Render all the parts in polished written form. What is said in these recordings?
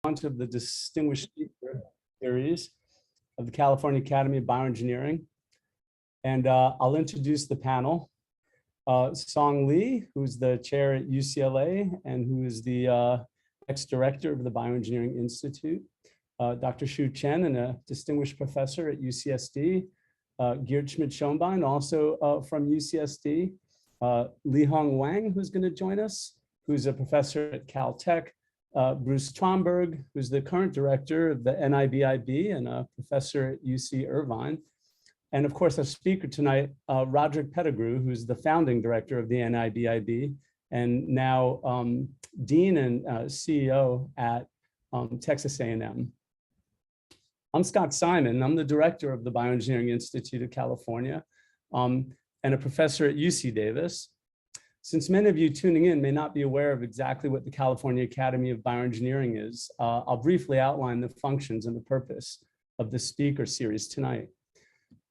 launch of the Distinguished Speaker Series of the California Academy of Bioengineering. And I'll introduce the panel. Song Lee, who's the chair at UCLA and who is the ex-director of the Bioengineering Institute. Dr. Shu Chen, and a distinguished professor at UCSD. Geert Schmidt-Schoenbein, also from UCSD. Lihong Wang, who's going to join us, who's a professor at Caltech. Bruce Tromberg, who's the current director of the NIBIB and a professor at UC Irvine. And of course, our speaker tonight, Roderic Pettigrew, who's the founding director of the NIBIB and now dean and CEO at Texas A&M. I'm Scott Simon. I'm the director of the Bioengineering Institute of California and a professor at UC Davis. Since many of you tuning in may not be aware of exactly what the California Academy of Bioengineering is, I'll briefly outline the functions and the purpose of the speaker series tonight.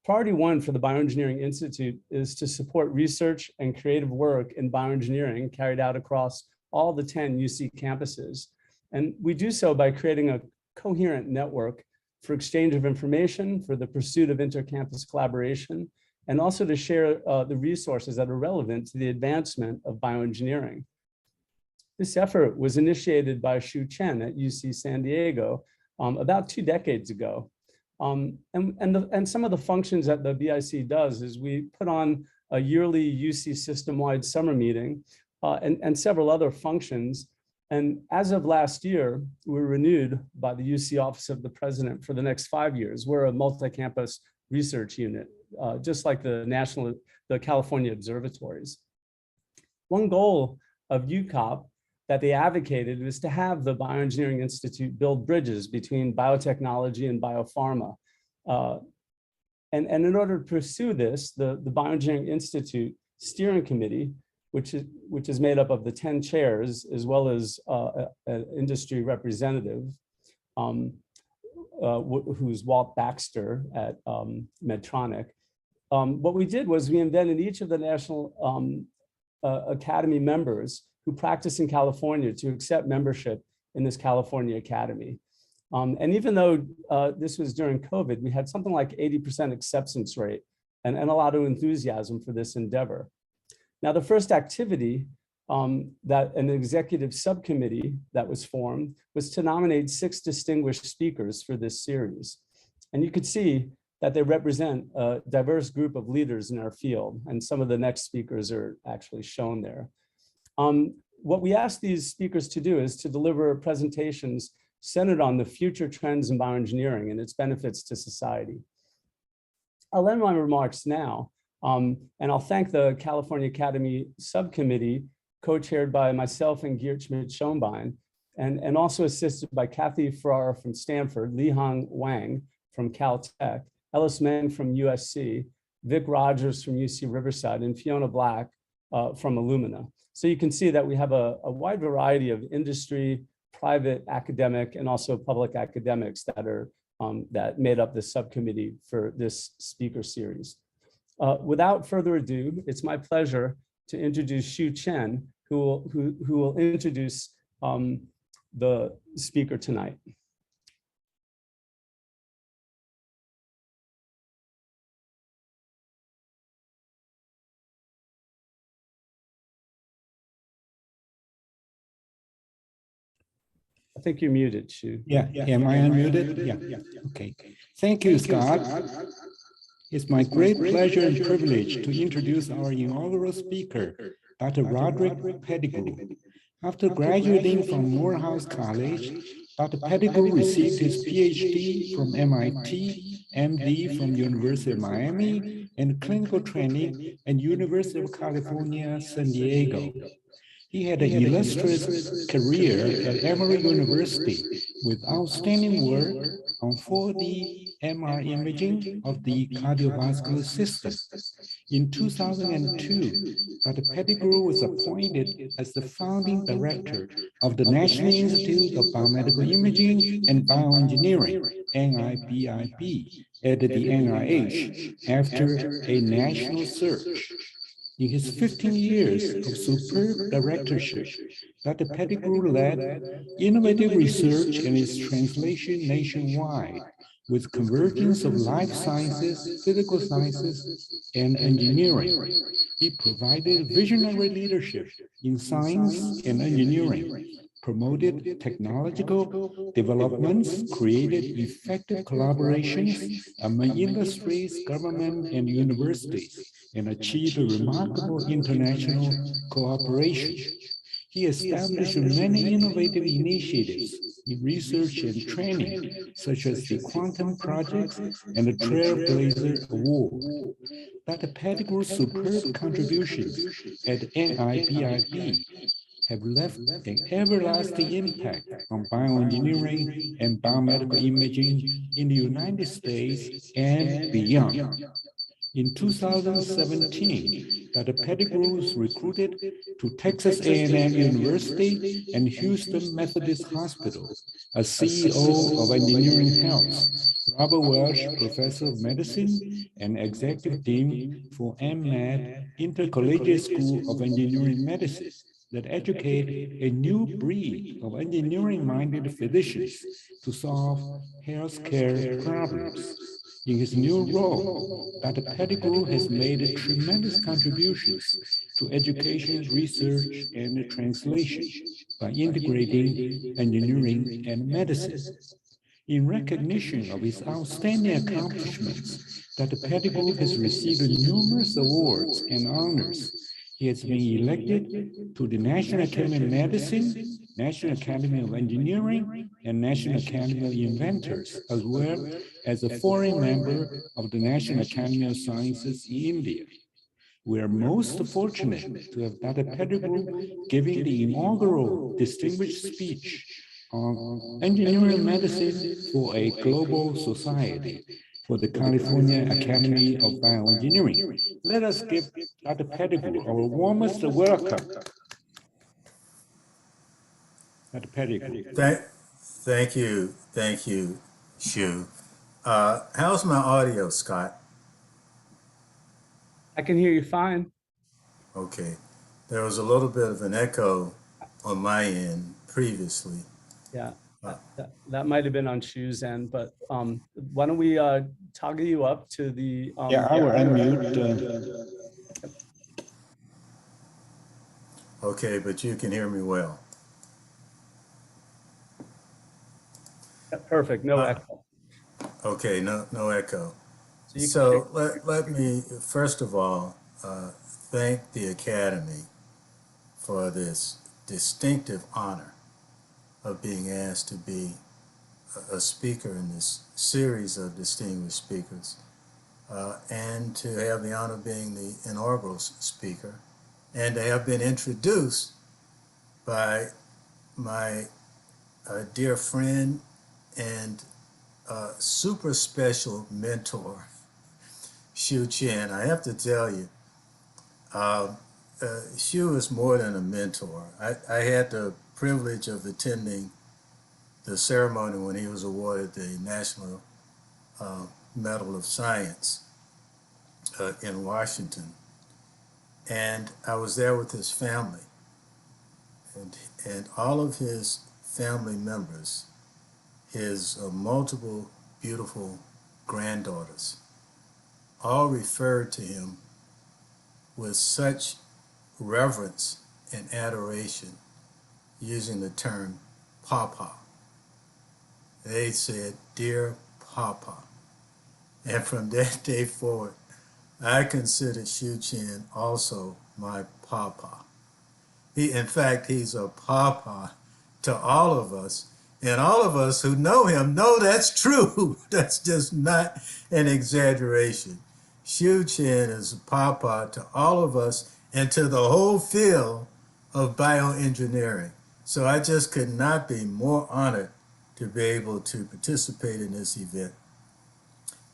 Priority one for the Bioengineering Institute is to support research and creative work in bioengineering carried out across all the 10 UC campuses. And we do so by creating a coherent network for exchange of information, for the pursuit of inter-campus collaboration, and also to share the resources that are relevant to the advancement of bioengineering. This effort was initiated by Shu Chen at UC San Diego about 2 decades ago. And some of the functions that the BIC does is we put on a yearly UC system-wide summer meeting and several other functions. And as of last year, we were renewed by the UC Office of the President for the next 5 years. We're a multi-campus research unit, just like the California observatories. One goal of UCOP that they advocated was to have the Bioengineering Institute build bridges between biotechnology and biopharma. And in order to pursue this, the Bioengineering Institute Steering Committee, which is made up of the 10 chairs, as well as an industry representative, who's Walt Baxter at Medtronic. What we did was we invited each of the National Academy members who practice in California to accept membership in this California Academy. And even though this was during COVID, we had something like 80% acceptance rate and a lot of enthusiasm for this endeavor. Now, the first activity that an executive subcommittee that was formed was to nominate 6 distinguished speakers for this series. And you could see that they represent a diverse group of leaders in our field, and some of the next speakers are actually shown there. What we asked these speakers to do is to deliver presentations centered on the future trends in bioengineering and its benefits to society. I'll end my remarks now, and I'll thank the California Academy Subcommittee, co-chaired by myself and Geert Schmidt-Schoenbein, and also assisted by Kathy Farrar from Stanford, Lihong Wang from Caltech, Ellis Meng from USC, Vic Rogers from UC Riverside, and Fiona Black from Illumina. So you can see that we have a wide variety of industry, private, academic, and also public academics that are that made up the subcommittee for this speaker series. Without further ado, it's my pleasure to introduce Shu Chen, who will introduce the speaker tonight. I think you're muted, Shu. Yeah. Am I unmuted? Yeah. Okay. Thank you, Scott. It's my great pleasure and privilege to introduce our inaugural speaker, Dr. Roderic Pettigrew. After graduating from Morehouse College, Dr. Pettigrew received his PhD from MIT, MD from University of Miami, and clinical training at University of California, San Diego. He had an illustrious career at Emory University with outstanding work on 4D MR imaging of the cardiovascular system. In 2002, Dr. Pettigrew was appointed as the founding director of the National Institute of Biomedical Imaging and Bioengineering, NIBIB, at the NIH after a national search. In his 15 years of superb directorship, Dr. Pettigrew led innovative research and its translation nationwide with convergence of life sciences, physical sciences, and engineering. He provided visionary leadership in science and engineering, promoted technological developments, created effective collaborations among industries, government, and universities, and achieved remarkable international cooperation. He established many innovative initiatives in research and training, such as the Quantum Projects and the Trailblazer Award. Dr. Pettigrew's superb contributions at NIBIB have left an everlasting impact on bioengineering and biomedical imaging in the United States and beyond. In 2017, Dr. Pettigrew was recruited to Texas A&M University and Houston Methodist Hospital as CEO of Engineering Health. Robert Welch, Professor of Medicine and Executive Dean for EnMed, Intercollegiate School of Engineering Medicine, that educate a new breed of engineering-minded physicians to solve healthcare problems. In his new role, Dr. Pettigrew has made tremendous contributions to education, research, and translation by integrating engineering and medicine. In recognition of his outstanding accomplishments, Dr. Pettigrew has received numerous awards and honors. He has been elected to the National Academy of Medicine, National Academy of Engineering, and National Academy of Inventors, as well as a foreign member of the National Academy of Sciences in India. We are most fortunate to have Dr. Pettigrew giving the inaugural distinguished speech on engineering medicine for a global society for the California Academy of Bioengineering. Let us give Dr. Pettigrew our warmest welcome. Dr. Pettigrew. Thank you, Shu. How's my audio, Scott? I can hear you fine. Okay. There was a little bit of an echo on my end previously. Yeah, that might have been on Shu's end, but why don't we toggle you up to the... I will unmute. Okay, but you can hear me well. Perfect, no echo. Okay, no echo. So let me, first of all, thank the Academy for this distinctive honor of being asked to be a speaker in this series of distinguished speakers, and to have the honor of being the inaugural speaker, and to have been introduced by my dear friend and super special mentor, Shu Chen. I have to tell you, Shu is more than a mentor. I had the privilege of attending the ceremony when he was awarded the National Medal of Science in Washington. And I was there with his family. And all of his family members, his multiple beautiful granddaughters, all referred to him with such reverence and adoration, using the term Papa. They said, "Dear Papa." And from that day forward, I considered Shu Chen also my Papa. In fact, he's a Papa to all of us. And all of us who know him know that's true. That's just not an exaggeration. Shu Chen is a Papa to all of us and to the whole field of bioengineering. So I just could not be more honored to be able to participate in this event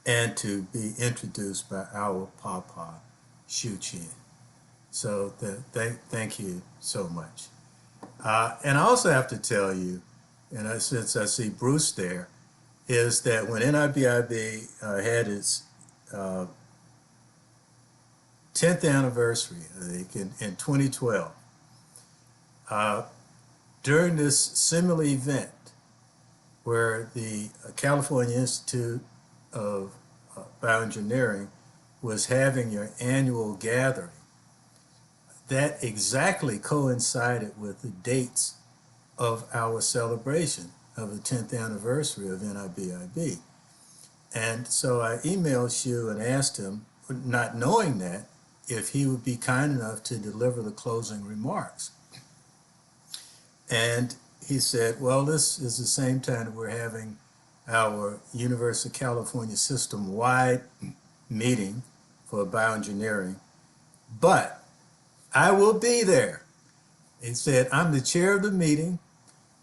and to be introduced by our Papa, Shu Chen. So thank you so much. And I also have to tell you, and since I see Bruce there, is that when NIBIB had its 10th anniversary, I think, in 2012. During this similar event, where the California Institute of Bioengineering was having your annual gathering, that exactly coincided with the dates of our celebration of the 10th anniversary of NIBIB. And so I emailed Shu and asked him, not knowing that, if he would be kind enough to deliver the closing remarks. And he said, well, this is the same time that we're having our University of California system-wide meeting for bioengineering, but I will be there. He said, I'm the chair of the meeting.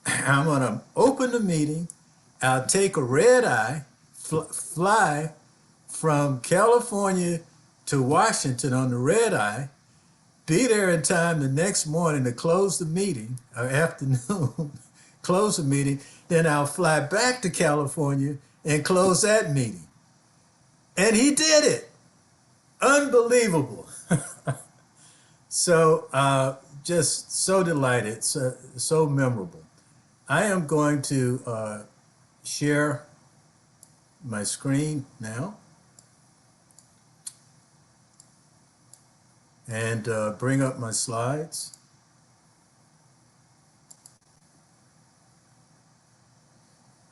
I'm going to open the meeting. I'll take a red eye, fly from California to Washington on the red eye, be there in time the next morning to close the meeting, or afternoon, close the meeting. Then I'll fly back to California and close that meeting. And he did it. Unbelievable. So just so delighted, so memorable. I am going to share my screen now and bring up my slides.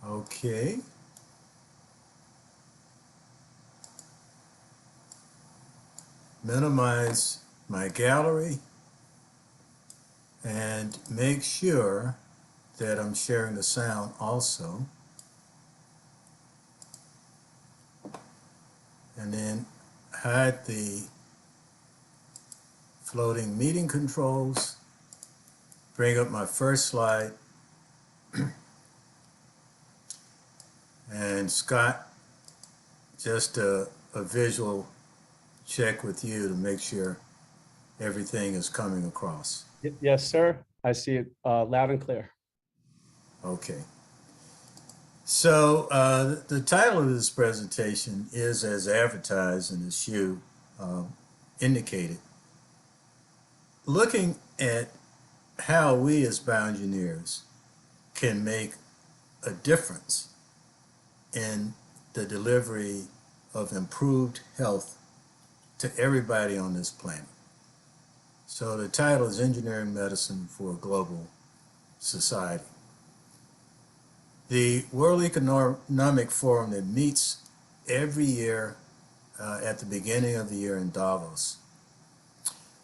Okay. Minimize my gallery and make sure that I'm sharing the sound also. And then hide the floating meeting controls, bring up my first slide. And Scott, just a visual check with you to make sure everything is coming across. Yes, sir. I see it loud and clear. Okay. So the title of this presentation is as advertised and as Shu indicated, looking at how we as bioengineers can make a difference in the delivery of improved health to everybody on this planet. So the title is Engineering Medicine for a Global Society. The World Economic Forum that meets every year at the beginning of the year in Davos,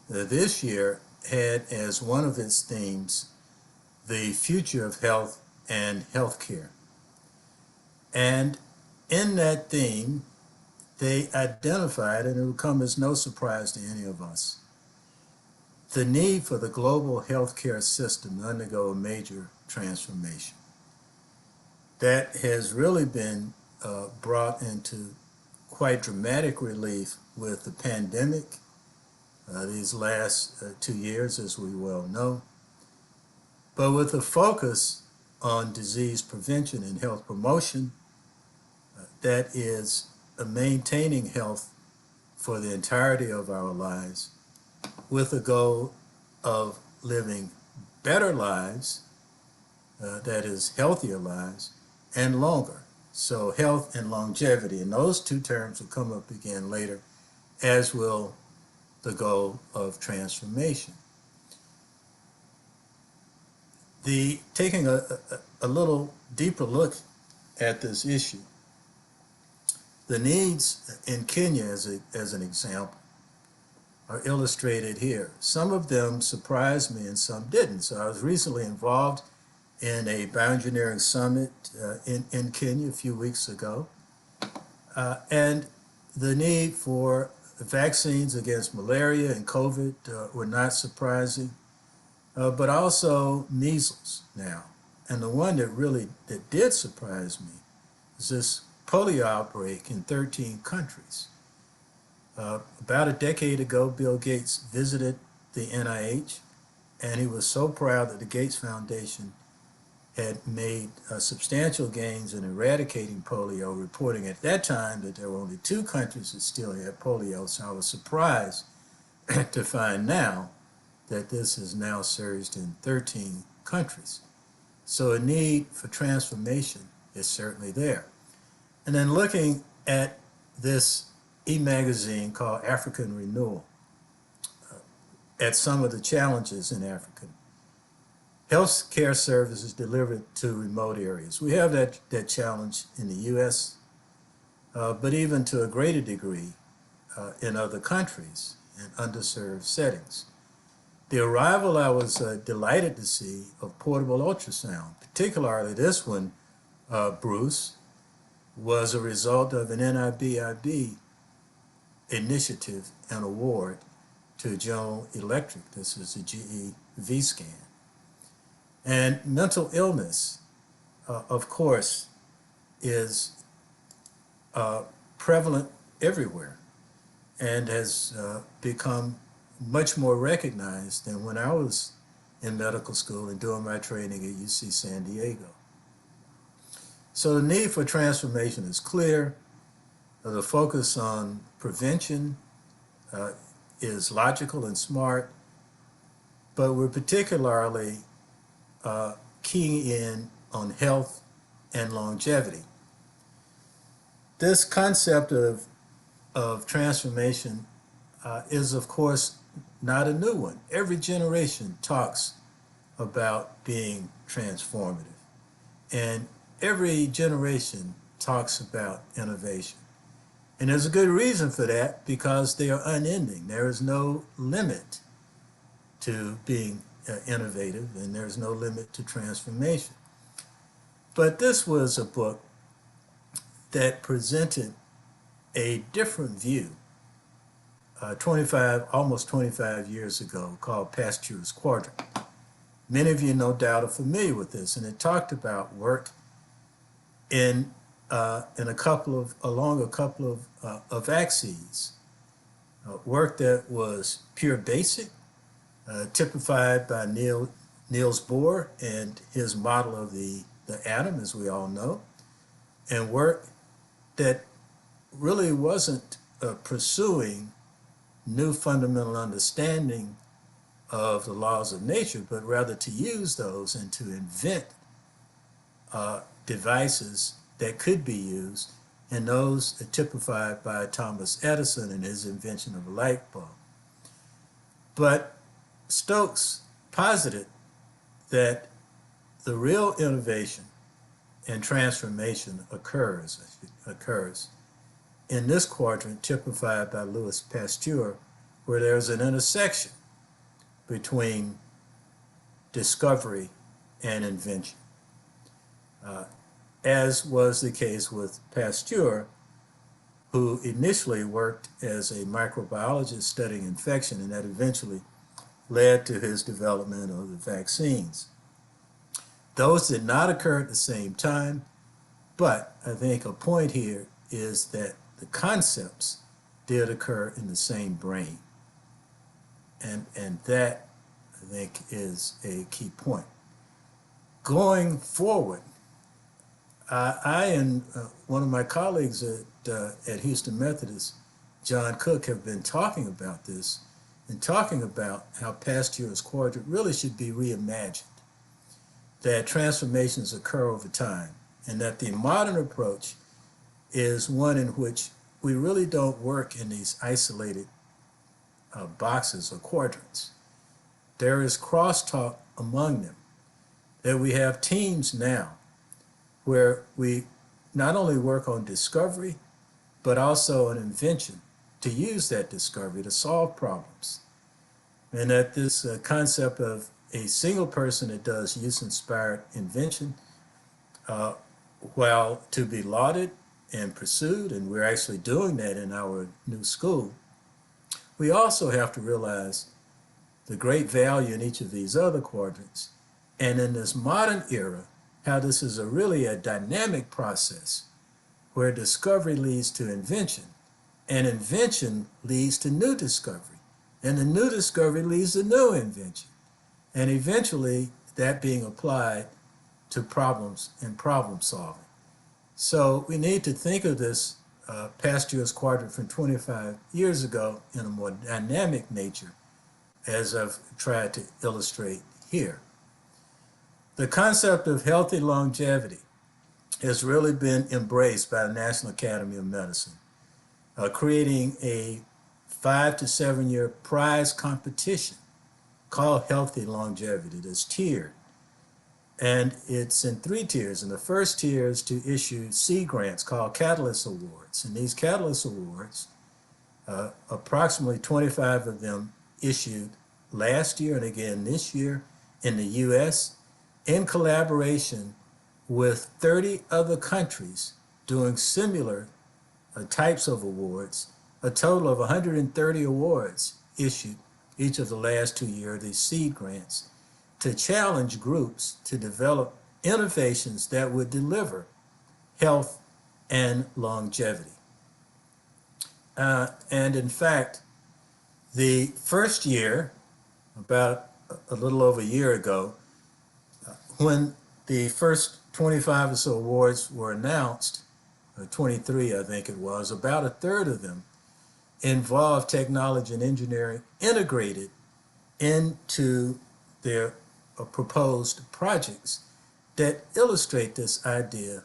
this year had as one of its themes the future of health and healthcare. And in that theme, they identified, and it will come as no surprise to any of us, the need for the global healthcare system to undergo a major transformation. That has really been brought into quite dramatic relief with the pandemic these last 2 years, as we well know, but with a focus on disease prevention and health promotion that is maintaining health for the entirety of our lives with the goal of living better lives, that is healthier lives, and longer. So health and longevity, and those two terms will come up again later, as will the goal of transformation. Taking a little deeper look at this issue, the needs in Kenya, as an example, are illustrated here. Some of them surprised me and some didn't. So I was recently involved in a bioengineering summit in Kenya a few weeks ago. And the need for vaccines against malaria and COVID were not surprising, but also measles now. And the one that did surprise me is this polio outbreak in 13 countries. About a decade ago, Bill Gates visited the NIH, and he was so proud that the Gates Foundation had made substantial gains in eradicating polio, reporting at that time that there were only 2 countries that still had polio. So I was surprised to find now that this is now surged in 13 countries. So a need for transformation is certainly there. And then looking at this e-magazine called African Renewal, at some of the challenges in Africa. Health care services delivered to remote areas. We have that challenge in the US, but even to a greater degree in other countries in underserved settings. The arrival I was delighted to see of portable ultrasound, particularly this one, Bruce, was a result of an NIBIB initiative and award to General Electric. This is a GE V-scan. And mental illness, of course, is prevalent everywhere and has become much more recognized than when I was in medical school and doing my training at UC San Diego. So the need for transformation is clear. The focus on prevention is logical and smart, but we're particularly keying in on health and longevity. This concept of transformation is, of course, not a new one. Every generation talks about being transformative, and every generation talks about innovation. And there's a good reason for that, because they are unending. There is no limit to being innovative, and there's no limit to transformation. But this was a book that presented a different view almost 25 years ago, called Pasteur's Quadrant. Many of you no doubt are familiar with this, and it talked about work along a couple of axes. Work that was pure basic, typified by Niels Bohr and his model of the atom, as we all know, and work that really wasn't pursuing new fundamental understanding of the laws of nature, but rather to use those and to invent devices that could be used, and those are typified by Thomas Edison and his invention of a light bulb. But Stokes posited that the real innovation and transformation occurs in this quadrant typified by Louis Pasteur, where there's an intersection between discovery and invention. As was the case with Pasteur, who initially worked as a microbiologist studying infection, and that eventually led to his development of the vaccines. Those did not occur at the same time, but I think a point here is that the concepts did occur in the same brain. And that, I think, is a key point. Going forward, I and one of my colleagues at Houston Methodist, John Cook, have been talking about this and talking about how Pasteur's Quadrant really should be reimagined, that transformations occur over time, and that the modern approach is one in which we really don't work in these isolated boxes or quadrants. There is crosstalk among them, that we have teams now where we not only work on discovery, but also on invention to use that discovery to solve problems. And that this concept of a single person that does use-inspired invention, while to be lauded and pursued, and we're actually doing that in our new school, we also have to realize the great value in each of these other quadrants. And in this modern era, how this is really a dynamic process where discovery leads to invention, and invention leads to new discovery, and the new discovery leads to new invention, and eventually that being applied to problems and problem solving. So we need to think of this past year's quadrant from 25 years ago in a more dynamic nature, as I've tried to illustrate here. The concept of healthy longevity has really been embraced by the National Academy of Medicine, creating a 5 to 7 year prize competition called Healthy Longevity that's tiered. And it's in 3 tiers. And the first tier is to issue seed grants called Catalyst Awards. And these Catalyst Awards, approximately 25 of them issued last year and again this year in the US, in collaboration with 30 other countries doing similar types of awards. A total of 130 awards issued each of the last 2 years, these seed grants, to challenge groups to develop innovations that would deliver health and longevity. And in fact, the first year, about a little over a year ago, when the first 25 or so awards were announced, or 23 I think it was, about a third of them involved technology and engineering integrated into their proposed projects that illustrate this idea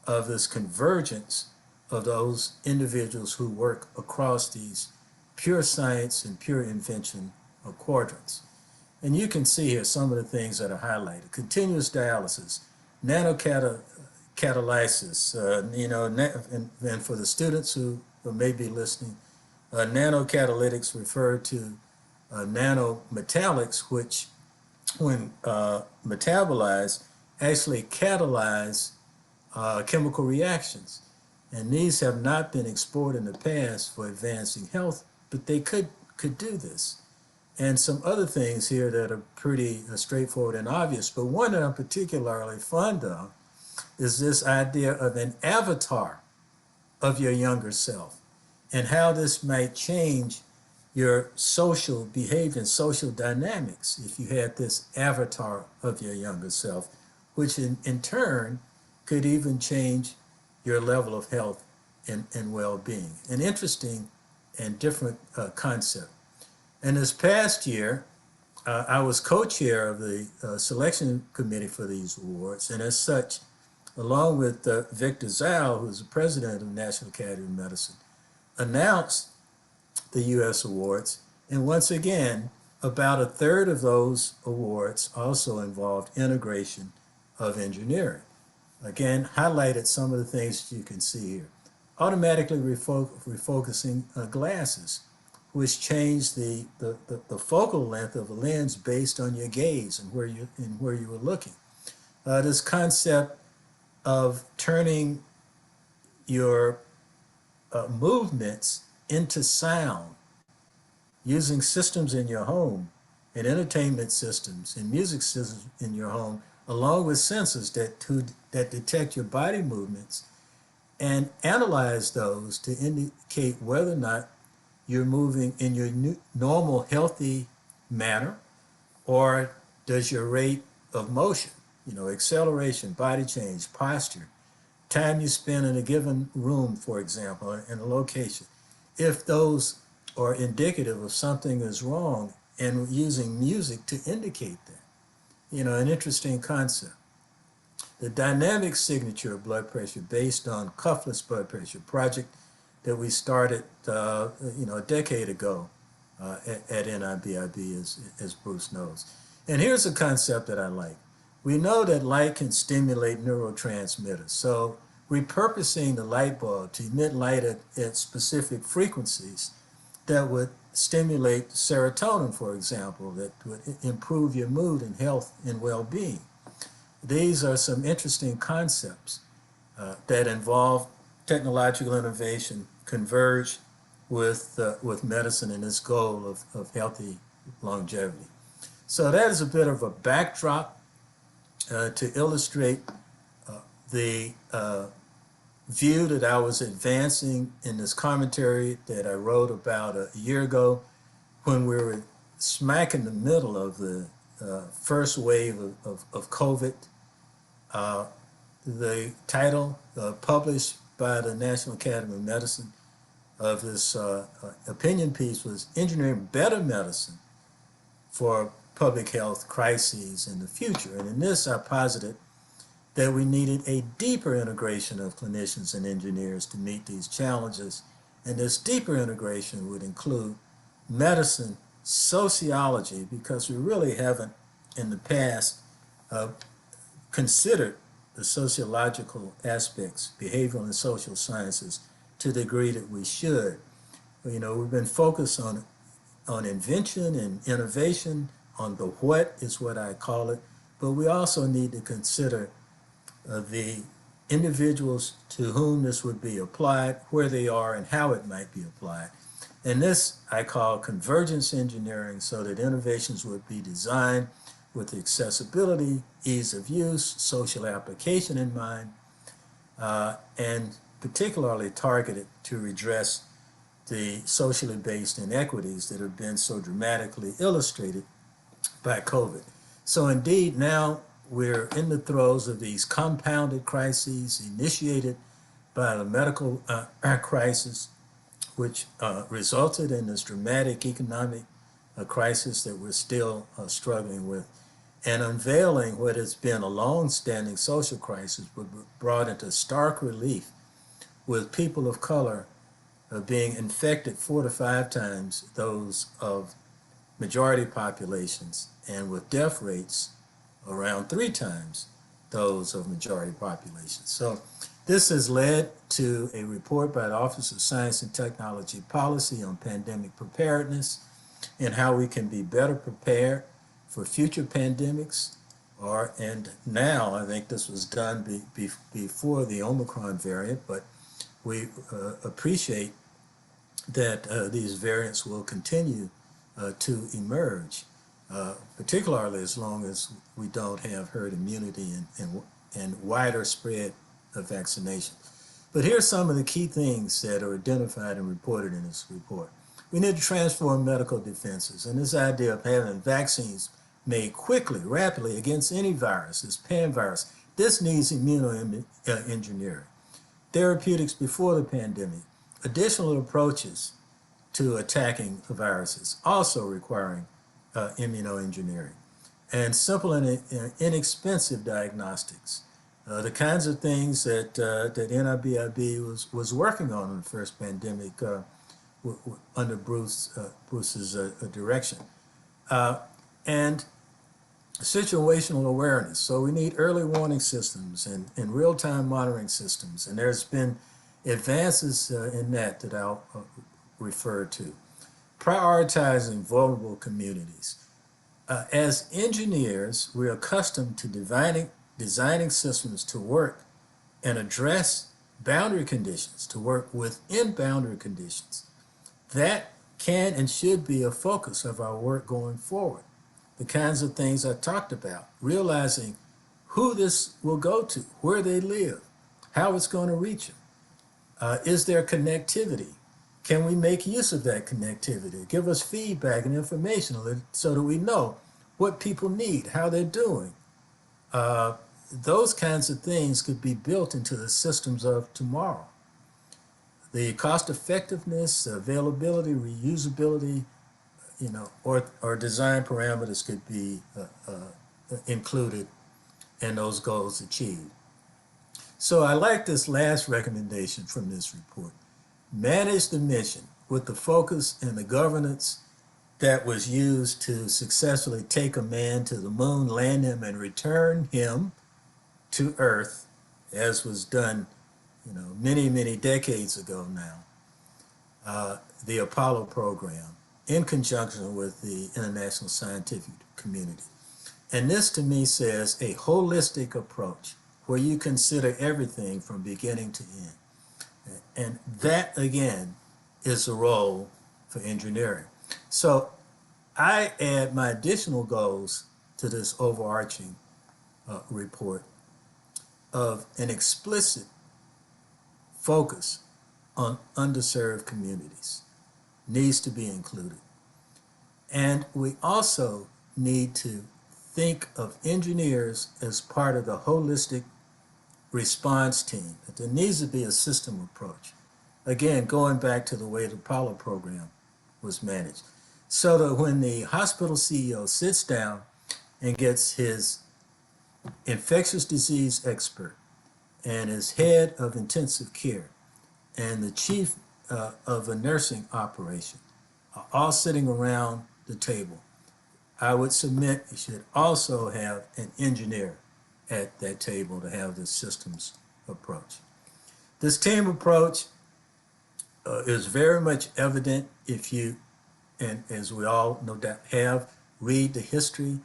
of this convergence of those individuals who work across these pure science and pure invention quadrants. And you can see here some of the things that are highlighted: continuous dialysis, nanocatalysis, and for the students who may be listening, nanocatalytics refer to nanometallics, which when metabolized actually catalyze chemical reactions. And these have not been explored in the past for advancing health, but they could do this. And some other things here that are pretty straightforward and obvious, but one that I'm particularly fond of is this idea of an avatar of your younger self and how this might change your social behavior and social dynamics if you had this avatar of your younger self, which in turn could even change your level of health and well-being. An interesting and different concept. And this past year, I was co-chair of the selection committee for these awards, and as such, along with Victor Zhao, who's the president of the National Academy of Medicine, announced the U.S. awards. And once again, about a third of those awards also involved integration of engineering. Again, highlighted some of the things that you can see here. Automatically refocusing glasses, which change the focal length of a lens based on your gaze and where you were looking. This concept of turning your movements into sound, using systems in your home and entertainment systems and music systems in your home, along with sensors that detect your body movements and analyze those to indicate whether or not you're moving in your normal, healthy manner, or does your rate of motion, acceleration, body change, posture, time you spend in a given room, for example, in a location, if those are indicative of something is wrong, and using music to indicate that. An interesting concept. The dynamic signature of blood pressure based on cuffless blood pressure project that we started, a decade ago at NIBIB, as Bruce knows. And here's a concept that I like. We know that light can stimulate neurotransmitters. So repurposing the light bulb to emit light at specific frequencies that would stimulate serotonin, for example, that would improve your mood and health and well-being. These are some interesting concepts that involve technological innovation, converge with medicine and its goal of healthy longevity. So that is a bit of a backdrop to illustrate the view that I was advancing in this commentary that I wrote about a year ago when we were smack in the middle of the first wave of COVID. The title published by the National Academy of Medicine of this opinion piece was engineering better medicine for public health crises in the future. And in this, I posited that we needed a deeper integration of clinicians and engineers to meet these challenges. And this deeper integration would include medicine, sociology, because we really haven't in the past considered the sociological aspects, behavioral and social sciences, to the degree that we should. You know, we've been focused on invention and innovation, on the what is what I call it, but we also need to consider the individuals to whom this would be applied, where they are, and how it might be applied. And this I call convergence engineering, so that innovations would be designed with accessibility, ease of use, social application in mind, and particularly targeted to redress the socially based inequities that have been so dramatically illustrated by COVID. So indeed, now we're in the throes of these compounded crises initiated by the medical crisis, which resulted in this dramatic economic crisis that we're still struggling with, and unveiling what has been a long-standing social crisis, but brought into stark relief with people of color being infected 4 to 5 times those of majority populations, and with death rates around 3 times those of majority populations. So this has led to a report by the Office of Science and Technology Policy on pandemic preparedness and how we can be better prepared for future pandemics. And now, I think this was done before the Omicron variant, but we appreciate that these variants will continue to emerge, particularly as long as we don't have herd immunity and wider spread of vaccination. But here's some of the key things that are identified and reported in this report. We need to transform medical defenses, and this idea of having vaccines made quickly, rapidly against any virus, this pan-virus, this needs immunoengineering. Therapeutics before the pandemic, additional approaches to attacking the viruses, also requiring immunoengineering, and simple and inexpensive diagnostics. The kinds of things that NIBIB was working on in the first pandemic under Bruce's direction. And situational awareness. So we need early warning systems and real-time monitoring systems. And there's been advances in that I'll refer to. Prioritizing vulnerable communities. As engineers, we're accustomed to designing systems to work and address boundary conditions, to work within boundary conditions. That can and should be a focus of our work going forward. The kinds of things I talked about, realizing who this will go to, where they live, how it's going to reach them. Is there connectivity? Can we make use of that connectivity? Give us feedback and information so that we know what people need, how they're doing. Those kinds of things could be built into the systems of tomorrow. The cost effectiveness, availability, reusability, or design parameters could be included and those goals achieved. So I like this last recommendation from this report. Manage the mission with the focus and the governance that was used to successfully take a man to the moon, land him, and return him to Earth, as was done, many, many decades ago now. The Apollo program, in conjunction with the international scientific community. And this to me says a holistic approach where you consider everything from beginning to end. And that, again, is a role for engineering. So I add my additional goals to this overarching report of an explicit focus on underserved communities needs to be included. And we also need to think of engineers as part of the holistic response team, that there needs to be a system approach. Again, going back to the way the Apollo program was managed. So that when the hospital CEO sits down and gets his infectious disease expert and his head of intensive care and the chief of a nursing operation are all sitting around the table, I would submit you should also have an engineer at that table to have this systems approach. This team approach is very much evident if you, and as we all no doubt have, read the history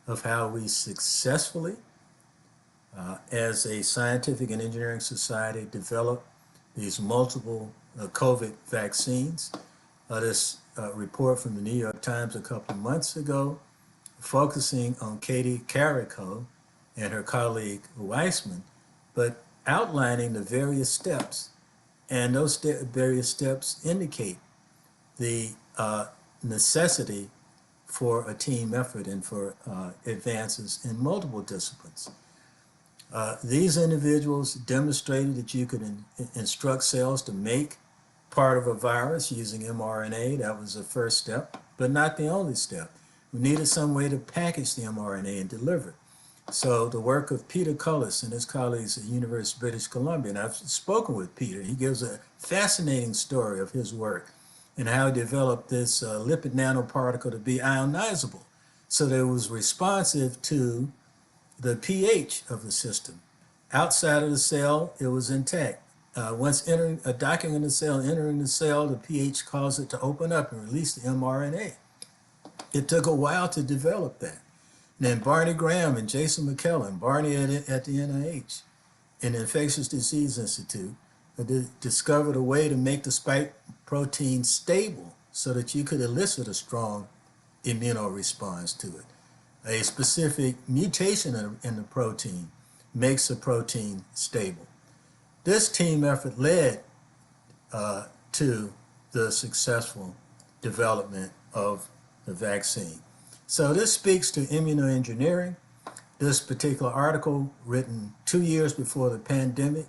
of how we successfully, as a scientific and engineering society, developed these multiple COVID vaccines. This report from the New York Times a couple of months ago, focusing on Katie Carrico and her colleague Weissman, but outlining the various steps. And those various steps indicate the necessity for a team effort and for advances in multiple disciplines. These individuals demonstrated that you could instruct cells to make part of a virus using mRNA. That was the first step, but not the only step. We needed some way to package the mRNA and deliver it. So the work of Peter Cullis and his colleagues at the University of British Columbia, and I've spoken with Peter, he gives a fascinating story of his work and how he developed this lipid nanoparticle to be ionizable so that it was responsive to the pH of the system. Outside of the cell, it was intact. Once entering, docking in the cell, entering the cell, the pH caused it to open up and release the mRNA. It took a while to develop that. And then Barney Graham and Jason McKellen, Barney at the NIH, and the Infectious Disease Institute, discovered a way to make the spike protein stable so that you could elicit a strong immunoresponse to it. A specific mutation in the protein makes the protein stable. This team effort led to the successful development of the vaccine. So this speaks to immunoengineering. This particular article, written 2 years before the pandemic,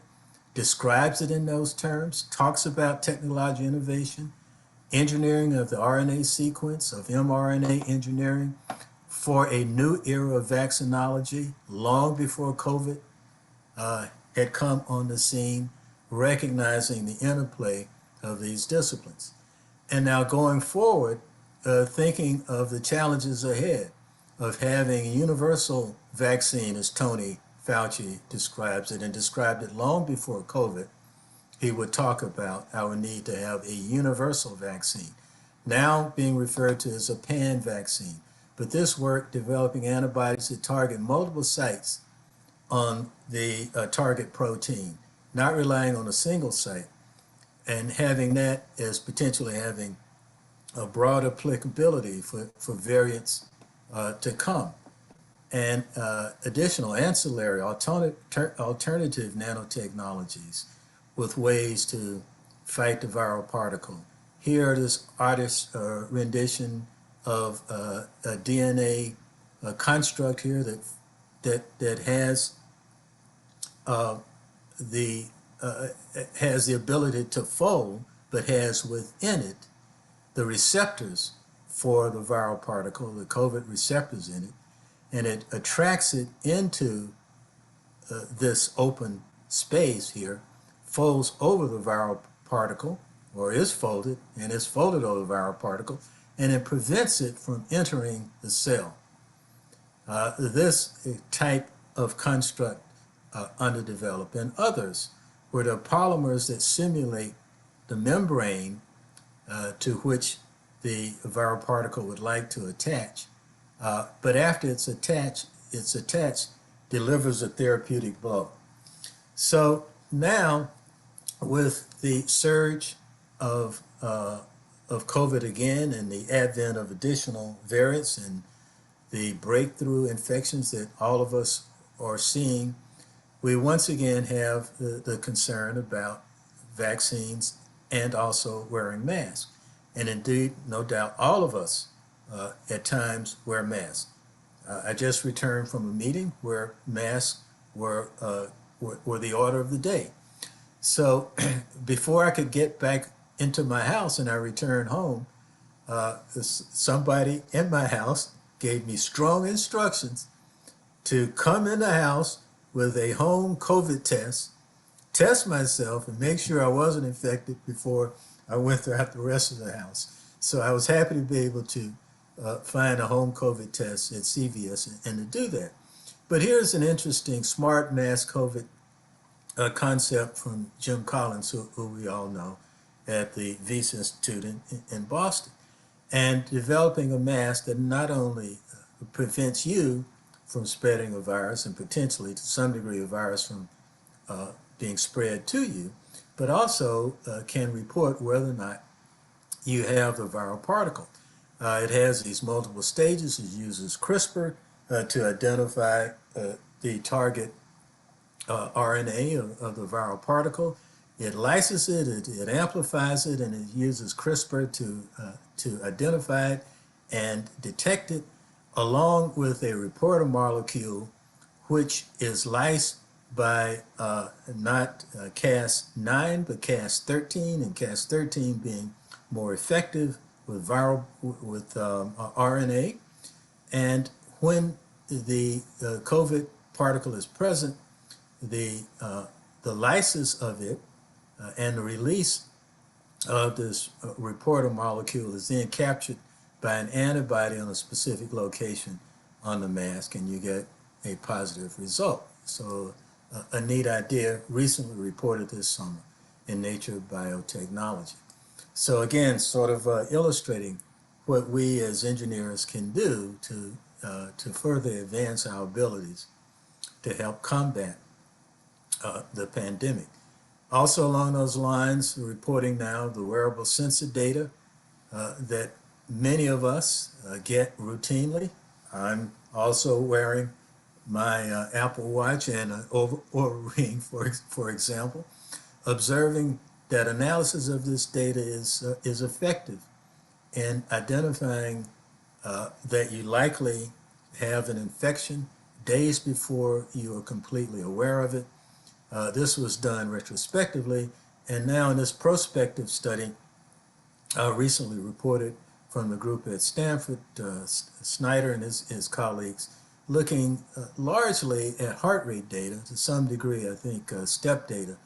describes it in those terms, talks about technology innovation, engineering of the RNA sequence, of mRNA engineering for a new era of vaccinology long before COVID had come on the scene, recognizing the interplay of these disciplines. And now going forward, thinking of the challenges ahead of having a universal vaccine, as Tony Fauci describes it, and described it long before COVID. He would talk about our need to have a universal vaccine, now being referred to as a pan vaccine. But this work developing antibodies that target multiple sites on the target protein, not relying on a single site, and having that as potentially having a broad applicability for variants to come. And additional ancillary alternative nanotechnologies with ways to fight the viral particle. Here, this artist's rendition of a DNA construct here that has the ability to fold, but has within it the receptors for the viral particle, the COVID receptors in it, and it attracts it into this open space here, folds over the viral particle, or is folded, and is folded over the viral particle, and it prevents it from entering the cell. This type of construct underdeveloped, and others where the polymers that simulate the membrane to which the viral particle would like to attach, but after it's attached, delivers a therapeutic blow. So now, with the surge of COVID again, and the advent of additional variants and the breakthrough infections that all of us are seeing, we once again have the concern about vaccines and also wearing masks. And indeed, no doubt, all of us at times wear masks. I just returned from a meeting where masks were were the order of the day. So before I could get back into my house and I returned home, somebody in my house gave me strong instructions to come in the house with a home COVID test myself and make sure I wasn't infected before I went throughout the rest of the house. So I was happy to be able to find a home COVID test at CVS and to do that. But here's an interesting smart mass COVID concept from Jim Collins, who we all know at the Visa Institute in Boston, and developing a mask that not only prevents you from spreading a virus and potentially to some degree a virus from being spread to you, but also can report whether or not you have the viral particle. It has these multiple stages. It uses CRISPR to identify the target RNA of the viral particle. It lyses it, it amplifies it, and it uses CRISPR to identify it and detect it, along with a reporter molecule, which is lysed by not Cas9, but Cas13, and Cas13 being more effective with RNA. And when the COVID particle is present, the lysis of it and the release of this reporter molecule is then captured by an antibody on a specific location on the mask, and you get a positive result. So a neat idea, recently reported this summer in Nature Biotechnology. So again, sort of illustrating what we as engineers can do to further advance our abilities to help combat the pandemic. Also along those lines, we're reporting now the wearable sensor data that many of us get routinely. I'm also wearing my Apple Watch and an Oura Ring, for example, observing that analysis of this data is effective in identifying that you likely have an infection days before you are completely aware of it. This was done retrospectively, and now in this prospective study, recently reported from the group at Stanford, Snyder and his colleagues, looking largely at heart rate data, to some degree, I think, step data,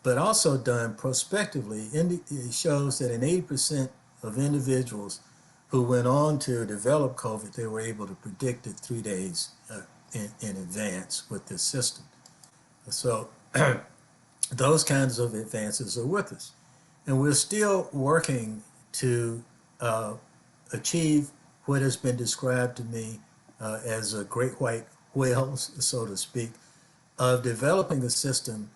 but also done prospectively. It shows that in 80% of individuals who went on to develop COVID, they were able to predict it 3 days in advance with this system. So those kinds of advances are with us. And we're still working to achieve what has been described to me as a great white whale, so to speak, of developing a system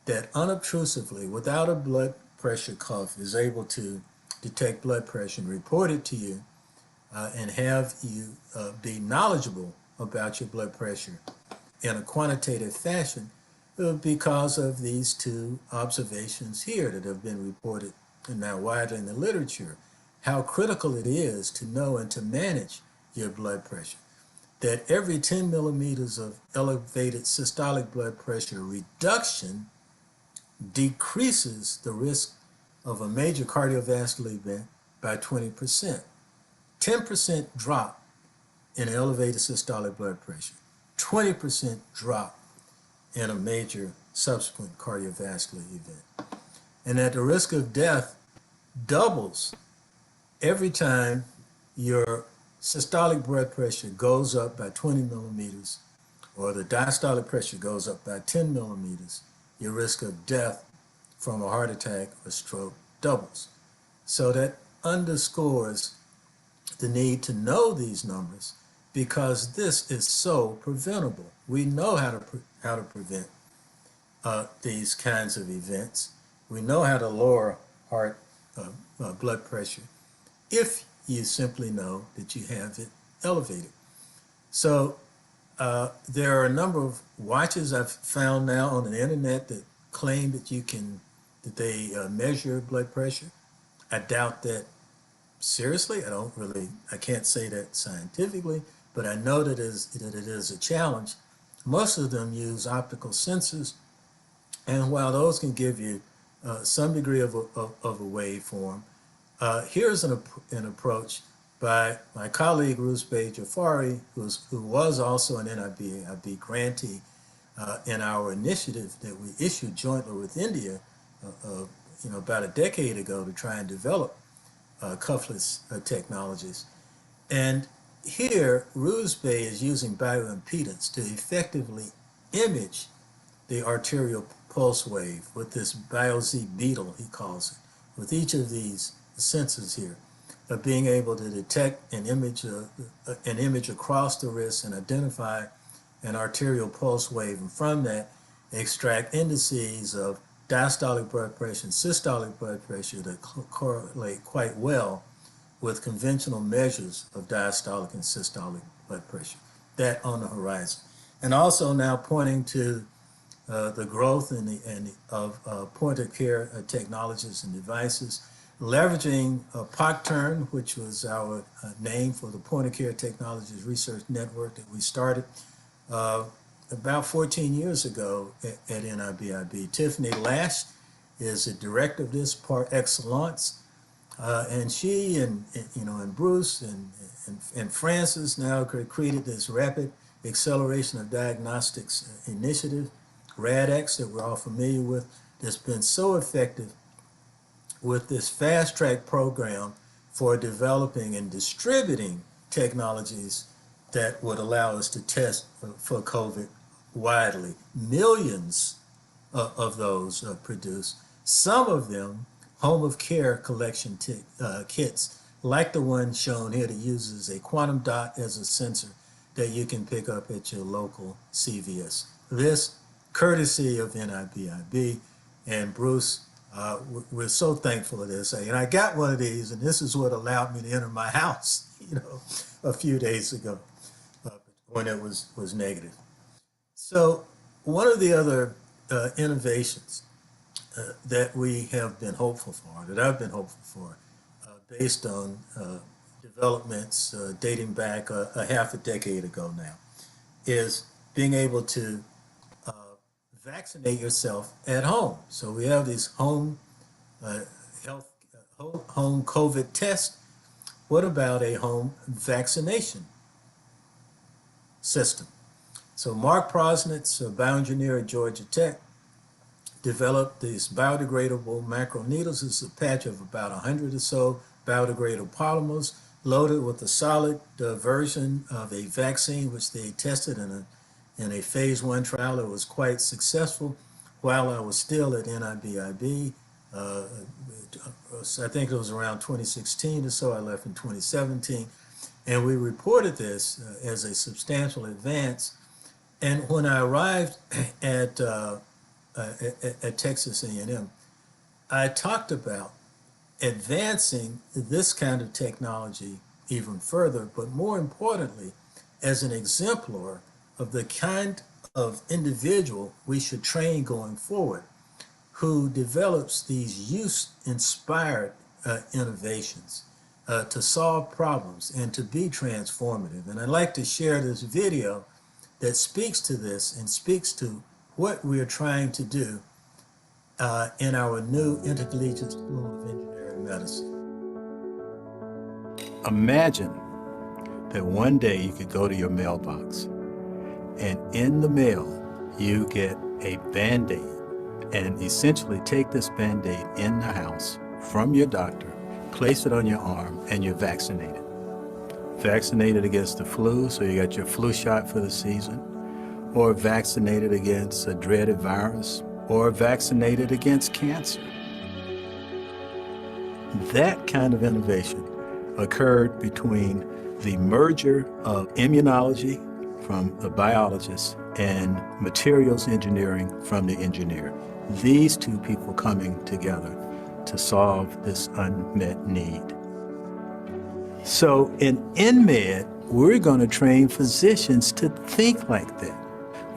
that unobtrusively, without a blood pressure cuff, is able to detect blood pressure and report it to you and have you be knowledgeable about your blood pressure in a quantitative fashion because of these two observations here that have been reported now widely in the literature, how critical it is to know and to manage your blood pressure. That every 10 millimeters of elevated systolic blood pressure reduction decreases the risk of a major cardiovascular event by 20%. 10% drop in elevated systolic blood pressure, 20% drop in a major subsequent cardiovascular event. And that the risk of death doubles every time your systolic blood pressure goes up by 20 millimeters or the diastolic pressure goes up by 10 millimeters, your risk of death from a heart attack or stroke doubles. So that underscores the need to know these numbers because this is so preventable. We know how to prevent these kinds of events. We know how to lower heart blood pressure if you simply know that you have it elevated. So there are a number of watches I've found now on the internet that claim that they measure blood pressure. I doubt that seriously. I can't say that scientifically, but I know that it is a challenge. Most of them use optical sensors And while those can give you some degree of a waveform, here's an approach by my colleague Ruth Jafari, who was also an NIB grantee in our initiative that we issued jointly with India, about a decade ago to try and develop cuffless technologies. And here, Rusbe is using bioimpedance to effectively image the arterial pulse wave with this BioZ beetle, he calls it, with each of these sensors here, of being able to detect an image across the wrist and identify an arterial pulse wave, and from that extract indices of diastolic blood pressure and systolic blood pressure that correlate quite well with conventional measures of diastolic and systolic blood pressure. That on the horizon. And also now pointing to the growth of point-of-care technologies and devices, leveraging POCTERN, which was our name for the Point-of-Care Technologies Research Network that we started about 14 years ago at NIBIB. Tiffany Lash is the director of this par excellence, and she and Bruce and Francis now created this Rapid Acceleration of Diagnostics Initiative, RADX, that we're all familiar with, that's been so effective with this fast track program for developing and distributing technologies that would allow us to test for COVID widely. Millions of those produced, some of them home of care collection kits, like the one shown here that uses a quantum dot as a sensor that you can pick up at your local CVS. This courtesy of NIBIB, and Bruce, we're so thankful for this. And I got one of these, and this is what allowed me to enter my house, a few days ago when it was negative. So one of the other innovations that we have been hopeful for, that I've been hopeful for, based on developments dating back a half a decade ago now, is being able to vaccinate yourself at home. So we have these home home COVID test. What about a home vaccination system? So Mark Prosnitz, a bioengineer at Georgia Tech, developed these biodegradable macroneedles. It's a patch of about 100 or so biodegradable polymers loaded with a solid version of a vaccine, which they tested in a phase 1 trial. It was quite successful while I was still at NIBIB. I think it was around 2016 or so. I left in 2017. And we reported this as a substantial advance. And when I arrived at Texas A&M, I talked about advancing this kind of technology even further, but more importantly, as an exemplar of the kind of individual we should train going forward, who develops these use-inspired innovations to solve problems and to be transformative. And I'd like to share this video that speaks to this and speaks to what we are trying to do in our new Intercollegiate School of Engineering Medicine. Imagine that one day you could go to your mailbox and in the mail you get a Band-Aid, and essentially take this Band-Aid in the house from your doctor, place it on your arm, and you're vaccinated. Vaccinated against the flu, so you got your flu shot for the season, or vaccinated against a dreaded virus, or vaccinated against cancer. That kind of innovation occurred between the merger of immunology from the biologist and materials engineering from the engineer. These two people coming together to solve this unmet need. So in EnMed, we're going to train physicians to think like that.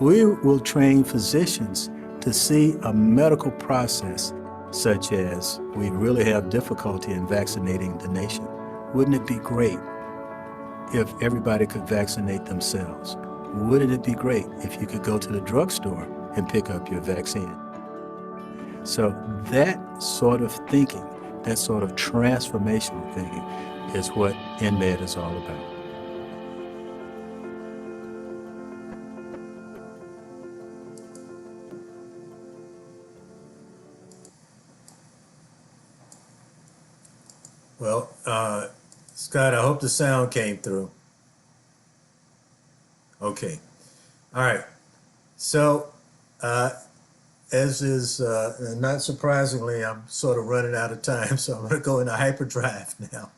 We will train physicians to see a medical process such as we really have difficulty in vaccinating the nation. Wouldn't it be great if everybody could vaccinate themselves? Wouldn't it be great if you could go to the drugstore and pick up your vaccine? So that sort of thinking, that sort of transformational thinking is what EnMed is all about. Well, Scott, I hope the sound came through. Okay. All right. So, as is not surprisingly, I'm sort of running out of time, so I'm going to go into hyperdrive now.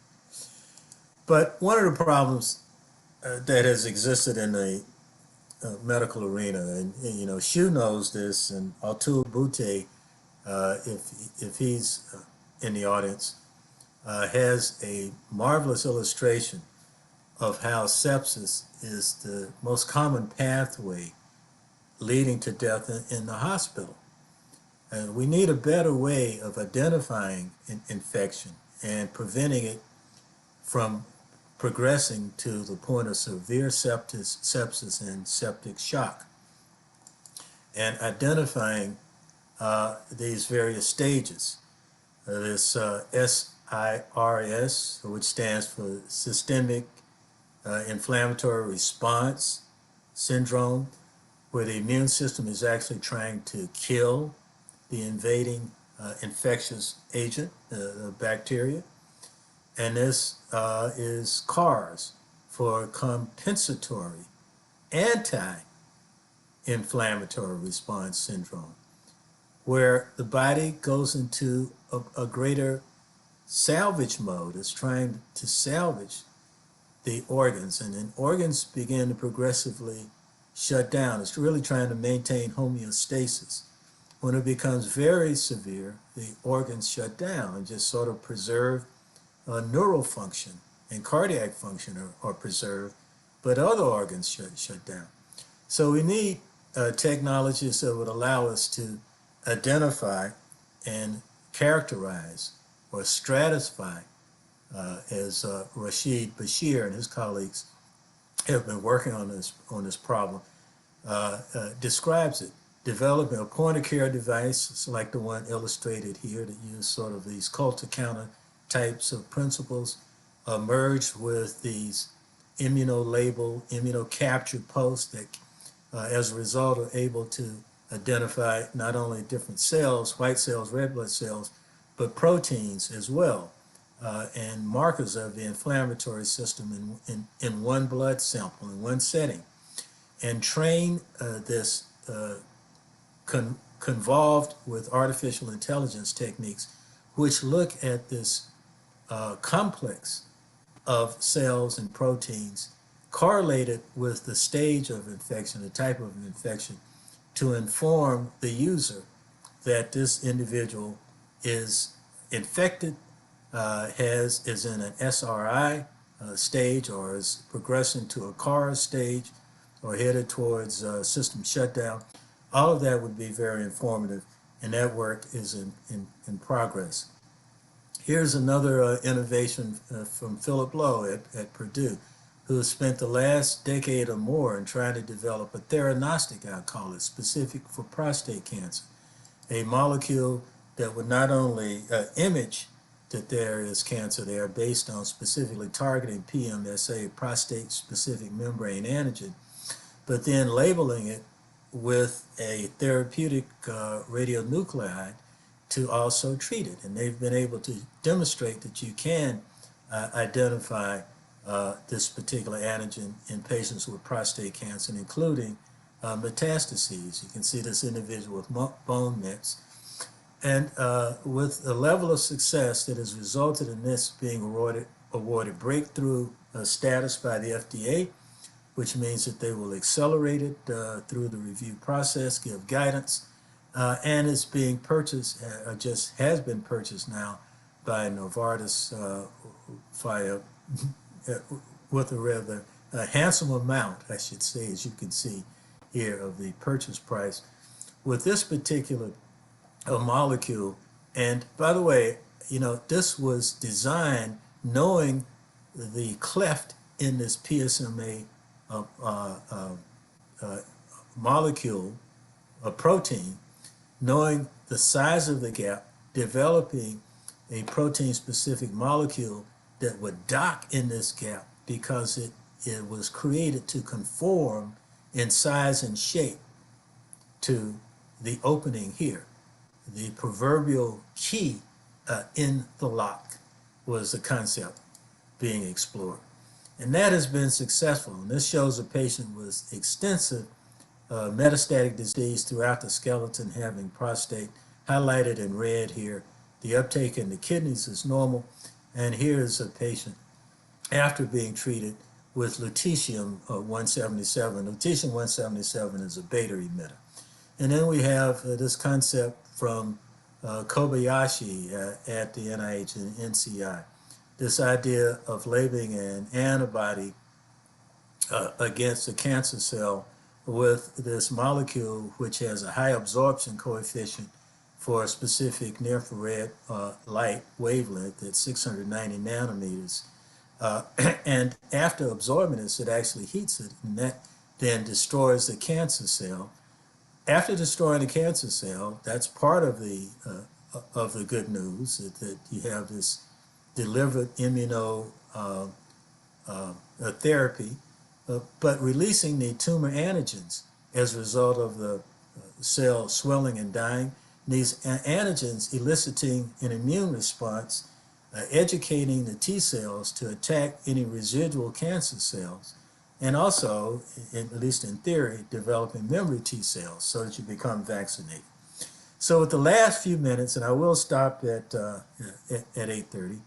But one of the problems that has existed in the medical arena, and you know, Shu knows this, and Atul Bhute, if he's in the audience, has a marvelous illustration of how sepsis is the most common pathway leading to death in the hospital. And we need a better way of identifying infection and preventing it from progressing to the point of severe sepsis and septic shock. And identifying these various stages. This SIRS, which stands for Systemic Inflammatory Response Syndrome, where the immune system is actually trying to kill the invading infectious agent, the bacteria. And this is CARS, for Compensatory Anti-Inflammatory Response Syndrome, where the body goes into a greater salvage mode. It's trying to salvage the organs, and then organs begin to progressively shut down. It's really trying to maintain homeostasis. When it becomes very severe, the organs shut down and just sort of preserve neural function and cardiac function are preserved, but other organs shut down. So we need technologies that would allow us to identify and characterize or stratify, as Rashid Bashir and his colleagues have been working on this problem, describes it. Developing a point-of-care device like the one illustrated here that use sort of these culture-counter types of principles, merged with these immuno-labeled, immuno-captured posts that, as a result, are able to identify not only different cells, white cells, red blood cells, but proteins as well, and markers of the inflammatory system in one blood sample, in one setting, and train this convolved with artificial intelligence techniques, which look at this complex of cells and proteins correlated with the stage of infection, the type of infection, to inform the user that this individual is infected, is in an SRI stage, or is progressing to a CARS stage, or headed towards system shutdown. All of that would be very informative, and that work is in progress. Here's another innovation from Philip Lowe at Purdue, who has spent the last decade or more in trying to develop a theranostic, I call it, specific for prostate cancer, a molecule that would not only image that there is cancer there based on specifically targeting PMSA, prostate-specific membrane antigen, but then labeling it with a therapeutic radionuclide to also treat it. And they've been able to demonstrate that you can identify this particular antigen in patients with prostate cancer, including metastases. You can see this individual with bone mets. And with a level of success that has resulted in this being awarded breakthrough status by the FDA, which means that they will accelerate it through the review process, give guidance, and it's being purchased, just has been purchased now by Novartis via, with a rather handsome amount, I should say, as you can see here, of the purchase price. With this particular molecule, and by the way, you know, this was designed knowing the cleft in this PSMA molecule, a protein, knowing the size of the gap, developing a protein-specific molecule that would dock in this gap because it was created to conform in size and shape to the opening here. The proverbial key in the lock was the concept being explored. And that has been successful. And this shows a patient with extensive metastatic disease throughout the skeleton, having prostate highlighted in red here. The uptake in the kidneys is normal. And here is a patient after being treated with lutetium-177. Lutetium-177 is a beta emitter. And then we have this concept from Kobayashi at the NIH and NCI, this idea of labeling an antibody against a cancer cell with this molecule which has a high absorption coefficient for a specific near-infrared light wavelength at 690 nanometers. And after absorbing this, it actually heats it, and that then destroys the cancer cell. After destroying the cancer cell, that's part of the good news, that you have this delivered immunotherapy, but releasing the tumor antigens as a result of the cell swelling and dying. These antigens eliciting an immune response, educating the T cells to attack any residual cancer cells, and also, at least in theory, developing memory T cells so that you become vaccinated. So with the last few minutes, and I will stop at 8:30,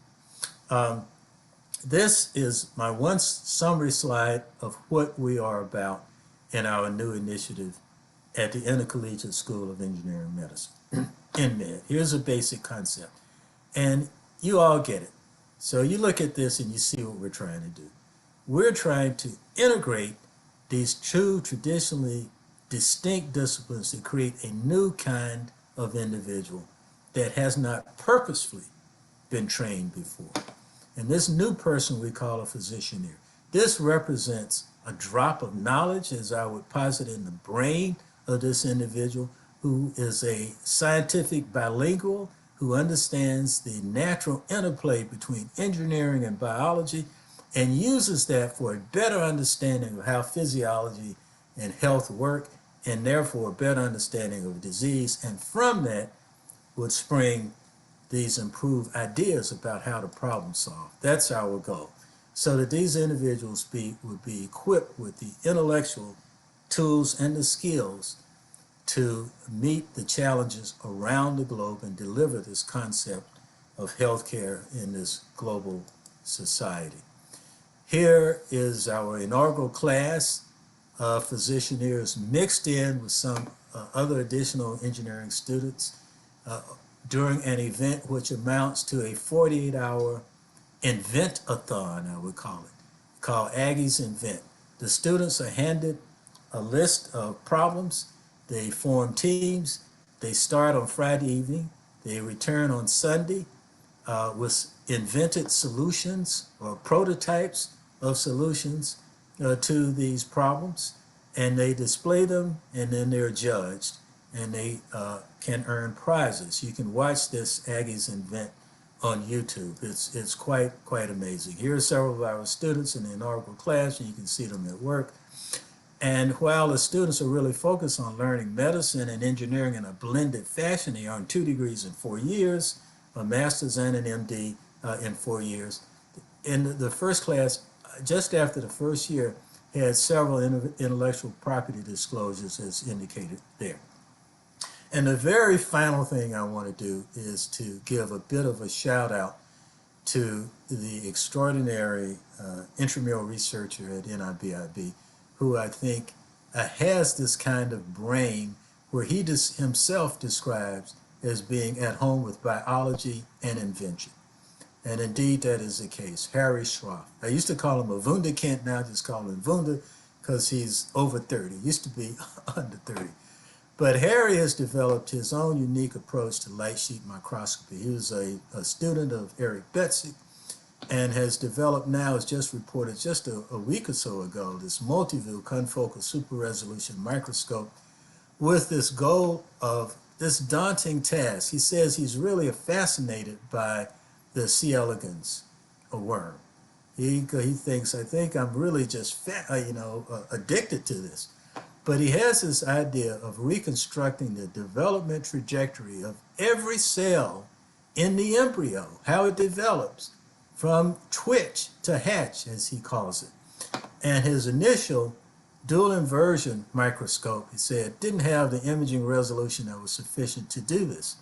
this is my one summary slide of what we are about in our new initiative at the Intercollegiate School of Engineering and Medicine, EnMed. Here's a basic concept, and you all get it. So you look at this and you see what we're trying to do. We're trying to integrate these two traditionally distinct disciplines to create a new kind of individual that has not purposefully been trained before. And this new person we call a physicianeer. This represents a drop of knowledge, as I would posit, in the brain of this individual, who is a scientific bilingual, who understands the natural interplay between engineering and biology, and uses that for a better understanding of how physiology and health work, and therefore a better understanding of disease. And from that would spring these improved ideas about how to problem solve. That's our goal. So that these individuals would be equipped with the intellectual tools and the skills to meet the challenges around the globe and deliver this concept of healthcare in this global society. Here is our inaugural class of physicianeers mixed in with some other additional engineering students during an event which amounts to a 48-hour invent-a-thon, I would call it, called Aggie's Invent. The students are handed a list of problems. They form teams. They start on Friday evening. They return on Sunday with invented solutions or prototypes of solutions to these problems, and they display them, and then they're judged, and they can earn prizes. You can watch this Aggie's Invent on YouTube. It's quite amazing. Here are several of our students in the inaugural class, and you can see them at work. And while the students are really focused on learning medicine and engineering in a blended fashion, they earn 2 degrees in 4 years, a master's and an MD in 4 years. In the first class, just after the first year, had several intellectual property disclosures as indicated there. And the very final thing I want to do is to give a bit of a shout out to the extraordinary intramural researcher at NIBIB, who I think has this kind of brain where he himself describes as being at home with biology and invention. And indeed, that is the case. Harry Schroff. I used to call him a wunderkind, now I just call him Wunder because he's over 30. Used to be under 30. But Harry has developed his own unique approach to light sheet microscopy. He was a student of Eric Betsick and has developed now, as just reported just a week or so ago, this multi-view confocal super resolution microscope with this goal of this daunting task. He says he's really fascinated by the C. elegans, a worm. He thinks, I think I'm really just addicted to this. But he has this idea of reconstructing the development trajectory of every cell in the embryo, how it develops from twitch to hatch, as he calls it. And his initial dual inversion microscope, he said, didn't have the imaging resolution that was sufficient to do this,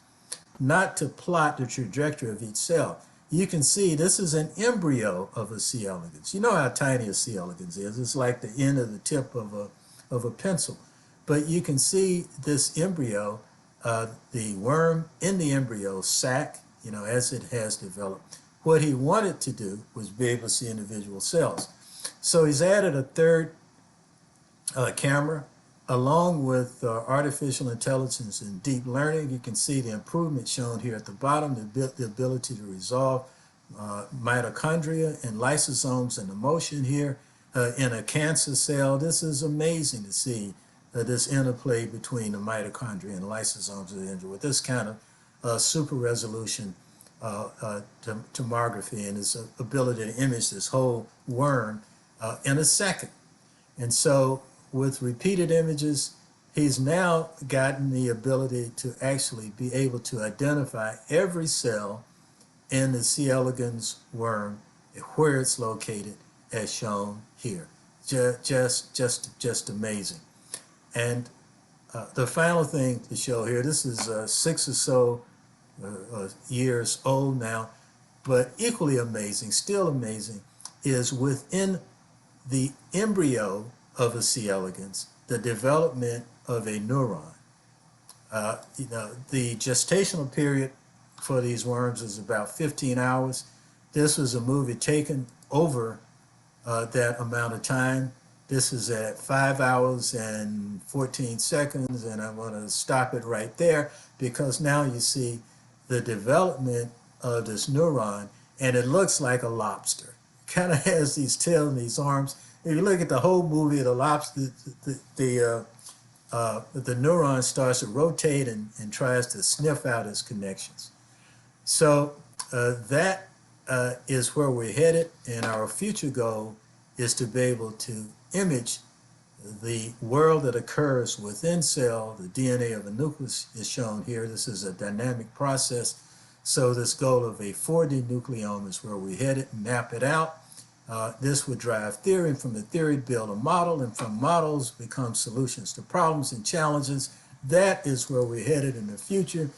not to plot the trajectory of each cell. You can see this is an embryo of a C. elegans. You know how tiny a C. elegans is. It's like the end of the tip of a pencil. But you can see this embryo, the worm in the embryo sac, as it has developed. What he wanted to do was be able to see individual cells. So he's added a third camera along with artificial intelligence and deep learning. You can see the improvement shown here at the bottom, the ability to resolve mitochondria and lysosomes and the motion here in a cancer cell. This is amazing to see this interplay between the mitochondria and lysosomes of the embryo with this kind of super resolution tomography and its ability to image this whole worm in a second. And so with repeated images, he's now gotten the ability to actually be able to identify every cell in the C. elegans worm, where it's located, as shown here. Just amazing. And the final thing to show here, this is 6 or so years old now, but equally amazing, still amazing, is within the embryo of a C. elegans, the development of a neuron. The gestational period for these worms is about 15 hours. This was a movie taken over that amount of time. This is at 5 hours and 14 seconds, and I want to stop it right there because now you see the development of this neuron, and it looks like a lobster. Kind of has these tails and these arms. If you look at the whole movie, the lobster, the neuron starts to rotate and tries to sniff out its connections. So that is where we're headed, and our future goal is to be able to image the world that occurs within cell. The DNA of a nucleus is shown here. This is a dynamic process. So this goal of a 4D nucleome is where we headed, map it out. This would drive theory, and from the theory build a model, and from models become solutions to problems and challenges. That is where we're headed in the future.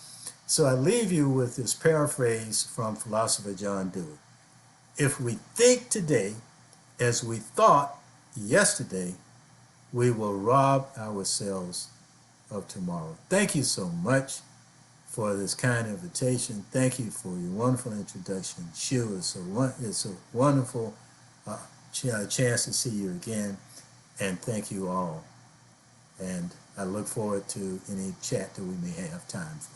So I leave you with this paraphrase from philosopher John Dewey. If we think today as we thought yesterday, we will rob ourselves of tomorrow. Thank you so much for this kind invitation. Thank you for your wonderful introduction. Shu, it's a wonderful chance to see you again, and thank you all. And I look forward to any chat that we may have time for.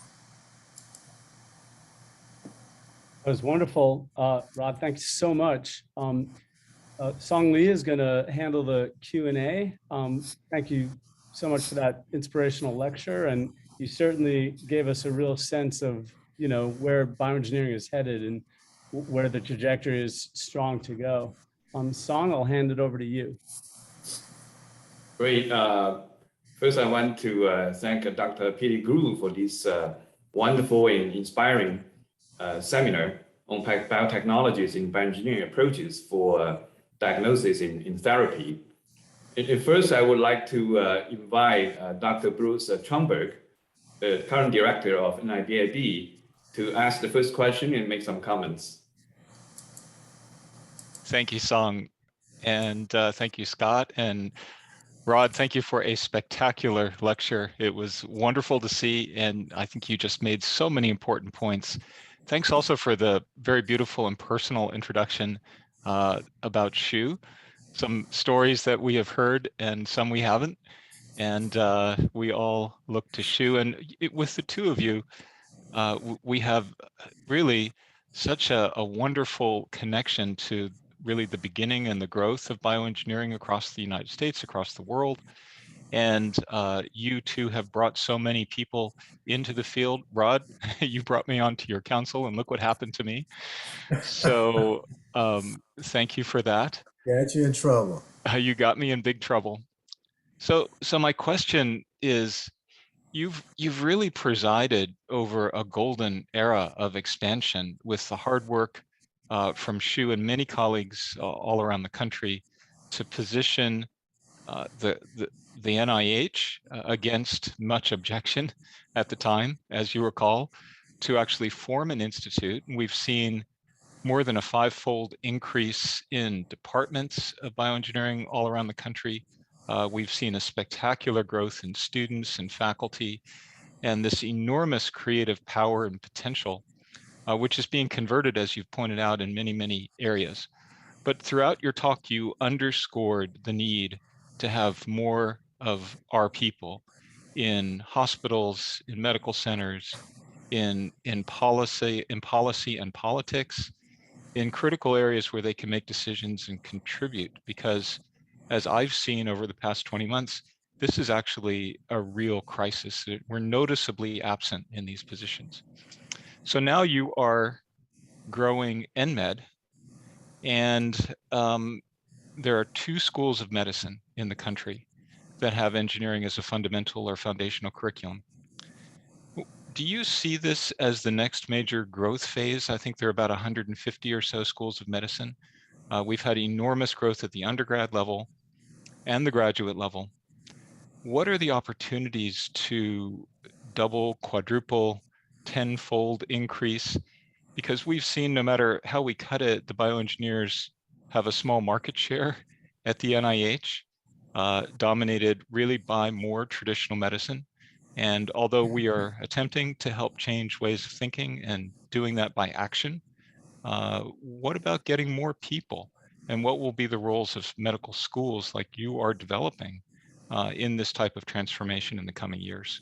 That was wonderful, Rod. Thanks so much. Song Lee is going to handle the Q&A. Thank you so much for that inspirational lecture, and you certainly gave us a real sense of where bioengineering is headed and where the trajectory is strong to go. Song, I'll hand it over to you. Great. First, I want to thank Dr. Pettigrew for this wonderful and inspiring seminar on biotechnologies in bioengineering approaches for diagnosis in therapy. At first, I would like to invite Dr. Bruce Tromberg, the current director of NIBID, to ask the first question and make some comments. Thank you, Song, and thank you, Scott, and Rod, thank you for a spectacular lecture. It was wonderful to see, and I think you just made so many important points. Thanks also for the very beautiful and personal introduction about Shu. Some stories that we have heard and some we haven't, and we all look to Shu. And with the two of you, we have really such a wonderful connection to really the beginning and the growth of bioengineering across the United States, across the world. And you two have brought so many people into the field. Rod, you brought me onto your council, and look what happened to me. So thank you for that. Got you in trouble. You got me in big trouble. So my question is, you've really presided over a golden era of expansion with the hard work from Shu and many colleagues all around the country to position the NIH against much objection at the time, as you recall, to actually form an institute. And we've seen more than a 5-fold increase in departments of bioengineering all around the country. We've seen a spectacular growth in students and faculty, and this enormous creative power and potential, which is being converted, as you've pointed out, in many, many areas. But throughout your talk, you underscored the need to have more of our people in hospitals, in medical centers, in policy and politics, in critical areas where they can make decisions and contribute. Because as I've seen over the past 20 months, this is actually a real crisis. We're noticeably absent in these positions. So now you are growing EnMed, and there are 2 schools of medicine in the country that have engineering as a fundamental or foundational curriculum. Do you see this as the next major growth phase? I think there are about 150 or so schools of medicine. We've had enormous growth at the undergrad level and the graduate level. What are the opportunities to double, quadruple, 10-fold increase? Because we've seen, no matter how we cut it, the bioengineers have a small market share at the NIH, dominated really by more traditional medicine. And although we are attempting to help change ways of thinking and doing that by action, what about getting more people? And what will be the roles of medical schools like you are developing in this type of transformation in the coming years?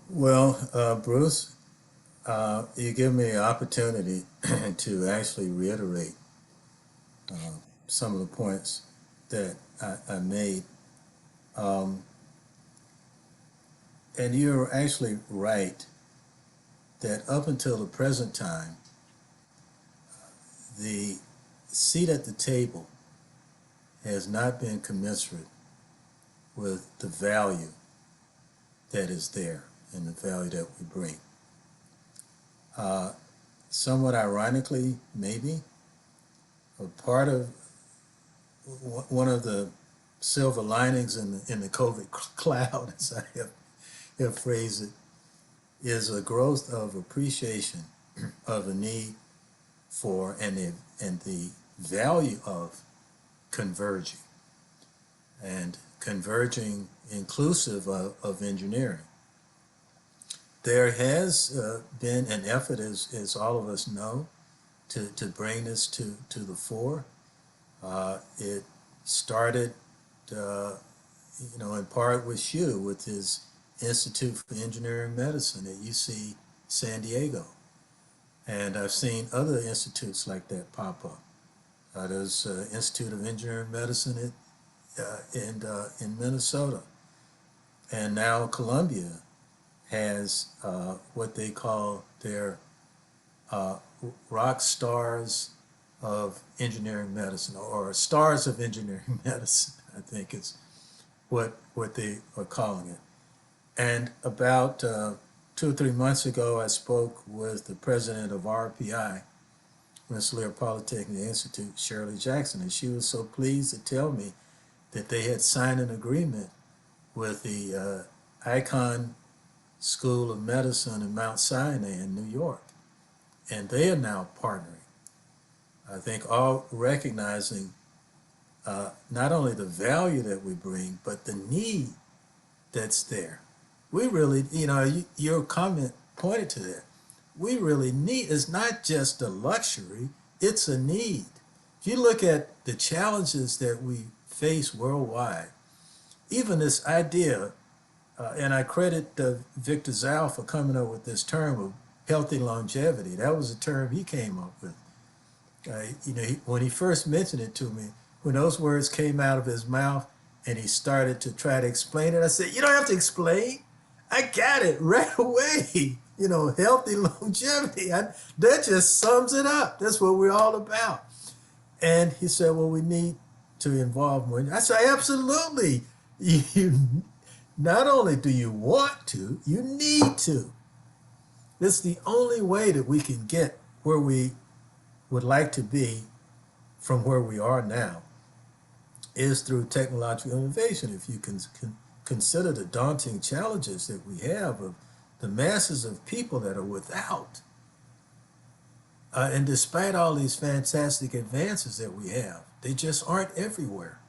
Well, Bruce, you give me an opportunity to actually reiterate some of the points that I made. And you're actually right that up until the present time, the seat at the table has not been commensurate with the value that is there and the value that we bring. Somewhat ironically, maybe, a part of one of the silver linings in the COVID cloud, as I have phrased it, is a growth of appreciation of the need for and the value of converging, and converging inclusive of engineering. There has been an effort, as all of us know, to bring this to the fore. It started, in part with Shu, with his Institute for Engineering Medicine at UC San Diego. And I've seen other institutes like that pop up. There's Institute of Engineering Medicine in Minnesota. And now Columbia has what they call their rock stars of engineering medicine, or stars of engineering medicine, I think is what they are calling it. And about 2 or 3 months ago, I spoke with the president of RPI, Rensselaer Polytechnic Institute, Shirley Jackson, and she was so pleased to tell me that they had signed an agreement with the Icahn School of Medicine in Mount Sinai in New York. And they are now partnering, I think, all recognizing not only the value that we bring, but the need that's there. We really, your comment pointed to that. We really need, it's not just a luxury, it's a need. If you look at the challenges that we face worldwide, even this idea, and I credit Victor Zhao for coming up with this term of healthy longevity. That was a term he came up with. When he first mentioned it to me, when those words came out of his mouth and he started to try to explain it, I said, you don't have to explain. I got it right away. You know, healthy longevity. That just sums it up. That's what we're all about. And he said, well, we need to involve more. I said, absolutely. You, not only do you want to, you need to. It's the only way that we can get where we would like to be from where we are now is through technological innovation. If you can consider the daunting challenges that we have of the masses of people that are without. And despite all these fantastic advances that we have, they just aren't everywhere.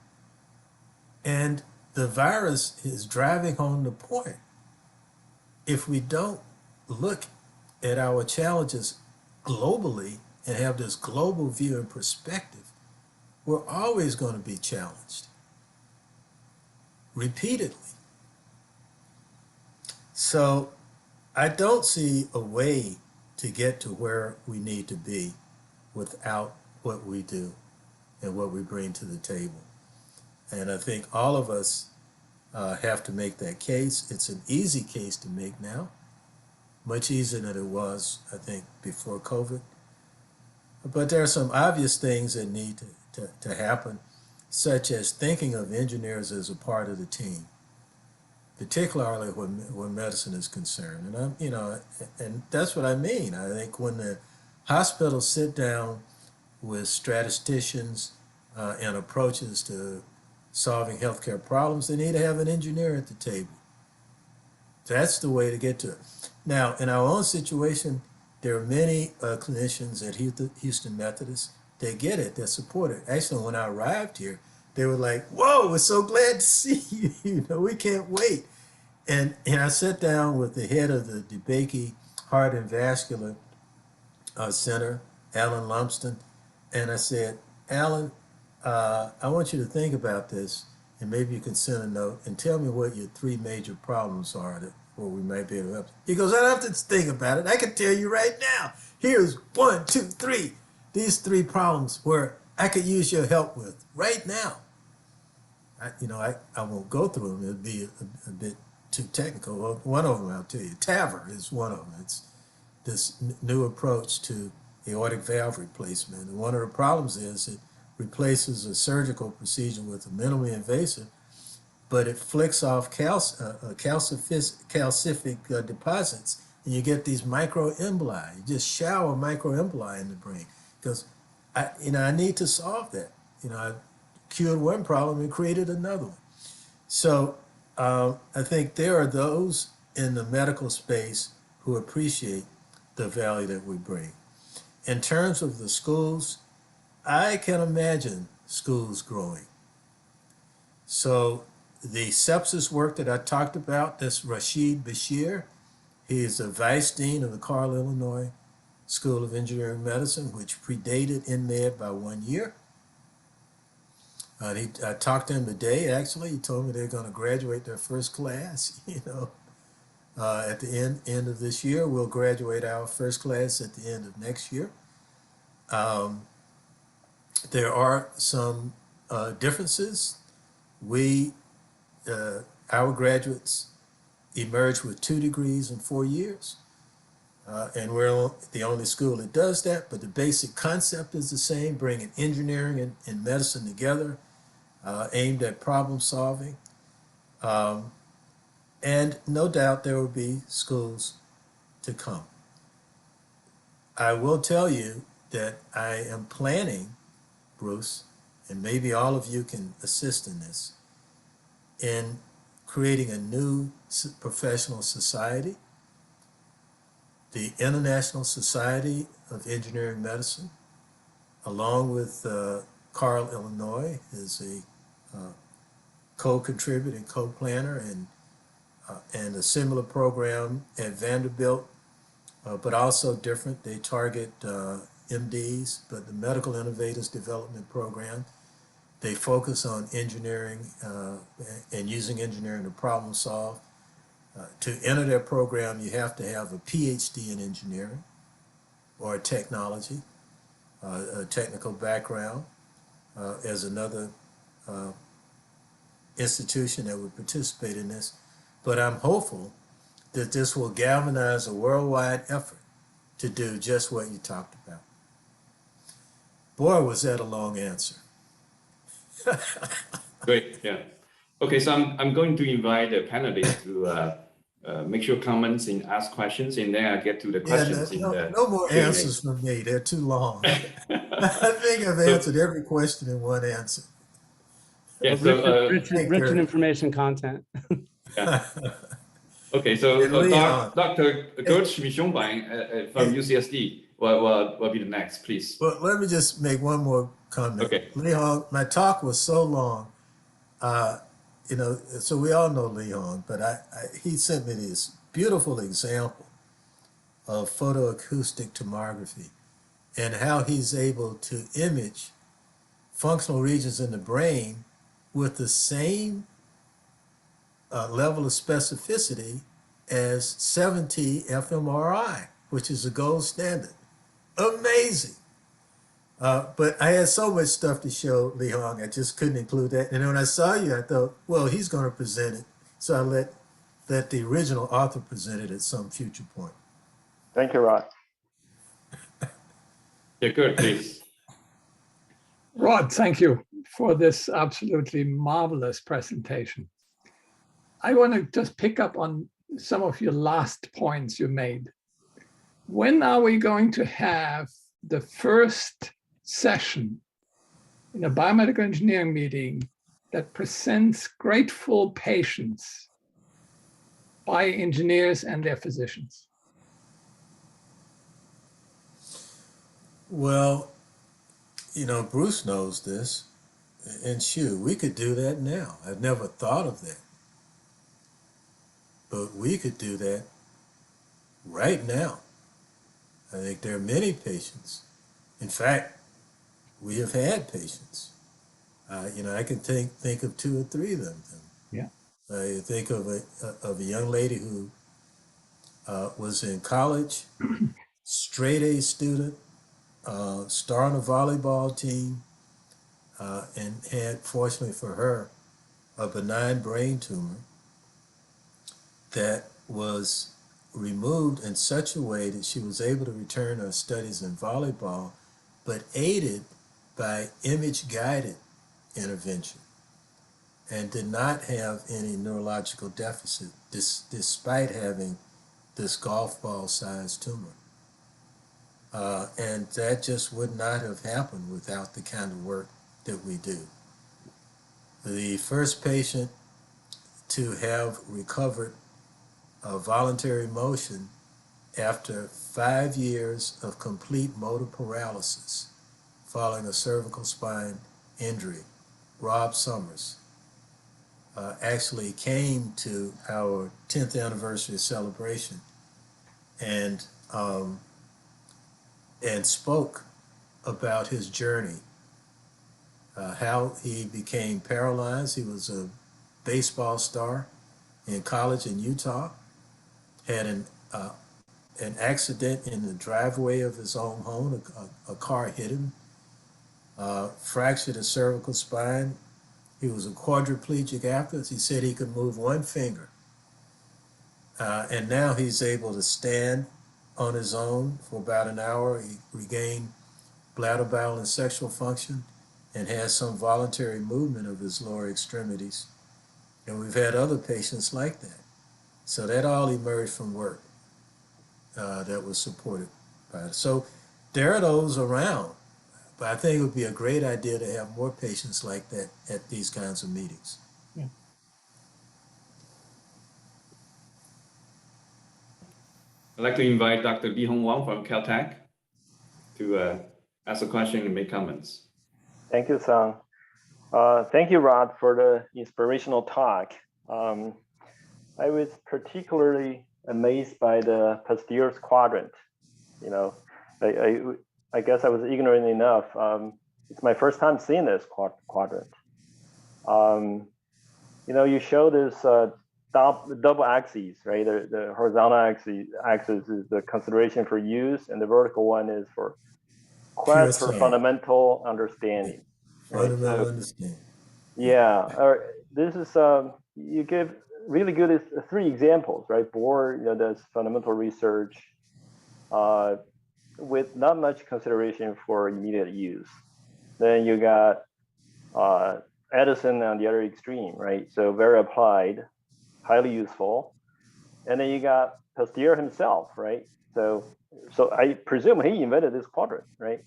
And the virus is driving home the point. If we don't look at our challenges globally and have this global view and perspective, we're always going to be challenged repeatedly. So I don't see a way to get to where we need to be without what we do and what we bring to the table. And I think all of us have to make that case. It's an easy case to make now, much easier than it was, I think, before COVID. But there are some obvious things that need to happen, such as thinking of engineers as a part of the team, particularly when medicine is concerned. And and that's what I mean. I think when the hospitals sit down with statisticians and approaches to solving healthcare problems, they need to have an engineer at the table. That's the way to get to it. Now, in our own situation, there are many clinicians at Houston Methodist that get it, that support it. Actually, when I arrived here, they were like, whoa, we're so glad to see you. You know, we can't wait. And I sat down with the head of the DeBakey Heart and Vascular Center, Alan Lumsden, and I said, Alan, I want you to think about this, and maybe you can send a note and tell me what your 3 major problems are where we might be able to help. He goes, I don't have to think about it. I can tell you right now. Here's 1, 2, 3. These 3 problems where I could use your help with right now. I won't go through them. It'd be a bit too technical. Well, one of them I'll tell you. TAVR is one of them. It's this new approach to aortic valve replacement. And one of the problems is it replaces a surgical procedure with a minimally invasive, but it flicks off calcific deposits, and you get these microemboli. You just shower microemboli in the brain. Because I need to solve that. I cured one problem and created another one. So I think there are those in the medical space who appreciate the value that we bring. In terms of the schools, I can imagine schools growing. So the sepsis work that I talked about, that's Rashid Bashir. He is the vice dean of the Carl, Illinois School of Engineering Medicine, which predated EnMed by 1 year. I talked to him today, actually. He told me they're going to graduate their first class, at the end of this year. We'll graduate our first class at the end of next year. There are some differences. Our graduates emerge with 2 degrees in 4 years. And we're the only school that does that, but the basic concept is the same, bringing engineering and medicine together, aimed at problem solving. And no doubt there will be schools to come. I will tell you that I am planning, Bruce, and maybe all of you can assist in this, in creating a new professional society. The International Society of Engineering Medicine, along with Carl, Illinois, is a co-contributor and co-planner, and a similar program at Vanderbilt, but also different. They target MDs, but the Medical Innovators Development Program, they focus on engineering and using engineering to problem solve. To enter their program, you have to have a PhD in engineering or technology, a technical background. as another institution that would participate in this. But I'm hopeful that this will galvanize a worldwide effort to do just what you talked about. Boy, was that a long answer. Great, yeah. Okay, so I'm going to invite the panelists to make sure comments and ask questions, and then I get to the questions in the no more Q&A. answers from me. They're too long. I think I've answered every question in one answer. Yeah, so Rich in information content. yeah. Okay, so Leon. Dr. Gertz Michongbang from UCSD will be the next, please. Well, let me just make one more comment. Okay. Leon, my talk was so long, you know, so we all know Leon, but he sent me this beautiful example of photoacoustic tomography and how he's able to image functional regions in the brain with the same level of specificity as 7T fMRI, which is the gold standard. Amazing. But I had so much stuff to show Leon, I just couldn't include that. And when I saw you, I thought, well, he's going to present it. So I let the original author present it at some future point. Thank you, Rod. Yeah, good, please. Rod, thank you for this absolutely marvelous presentation. I want to just pick up on some of your last points you made. When are we going to have the first session in a biomedical engineering meeting that presents grateful patients by engineers and their physicians? Well, you know, Bruce knows this, and shoot, we could do that now. I've never thought of that. But we could do that right now. I think there are many patients. In fact, we have had patients. You know, I can think of 2 or 3 of them. Yeah. I think of a young lady who was in college, straight A student, star on a volleyball team, and had, fortunately for her, a benign brain tumor that was removed in such a way that she was able to return her studies in volleyball, but aided by image-guided intervention, and did not have any neurological deficit despite having this golf ball-sized tumor. And that just would not have happened without the kind of work that we do. The first patient to have recovered voluntary motion after 5 years of complete motor paralysis following a cervical spine injury, Rob Summers, actually came to our 10th anniversary celebration and spoke about his journey, how he became paralyzed. He was a baseball star in college in Utah, had an accident in the driveway of his own home. A car hit him, fractured his cervical spine. He was a quadriplegic afterwards. He said he could move one finger. And now he's able to stand on his own for about an hour. He regained bladder, bowel, and sexual function and has some voluntary movement of his lower extremities. And we've had other patients like that. So that all emerged from work that was supported by it. So there are those around, but I think it would be a great idea to have more patients like that at these kinds of meetings. Yeah. I'd like to invite Dr. Li-Hong Wang from Caltech to ask a question and make comments. Thank you, Sung. Thank you, Rod, for the inspirational talk. I was particularly amazed by the posterior quadrant. You know, I guess I was ignorant enough. It's my first time seeing this quadrant. You know, you show this double axes, right? The horizontal axis is the consideration for use, and the vertical one is for quest for fundamental understanding. Fundamental So, understanding. yeah, this is you give really good three examples, right? Bohr, does fundamental research with not much consideration for immediate use. Then you got Edison on the other extreme, right? So very applied, highly useful. And then you got Pasteur himself, right? So I presume he invented this quadrant, right?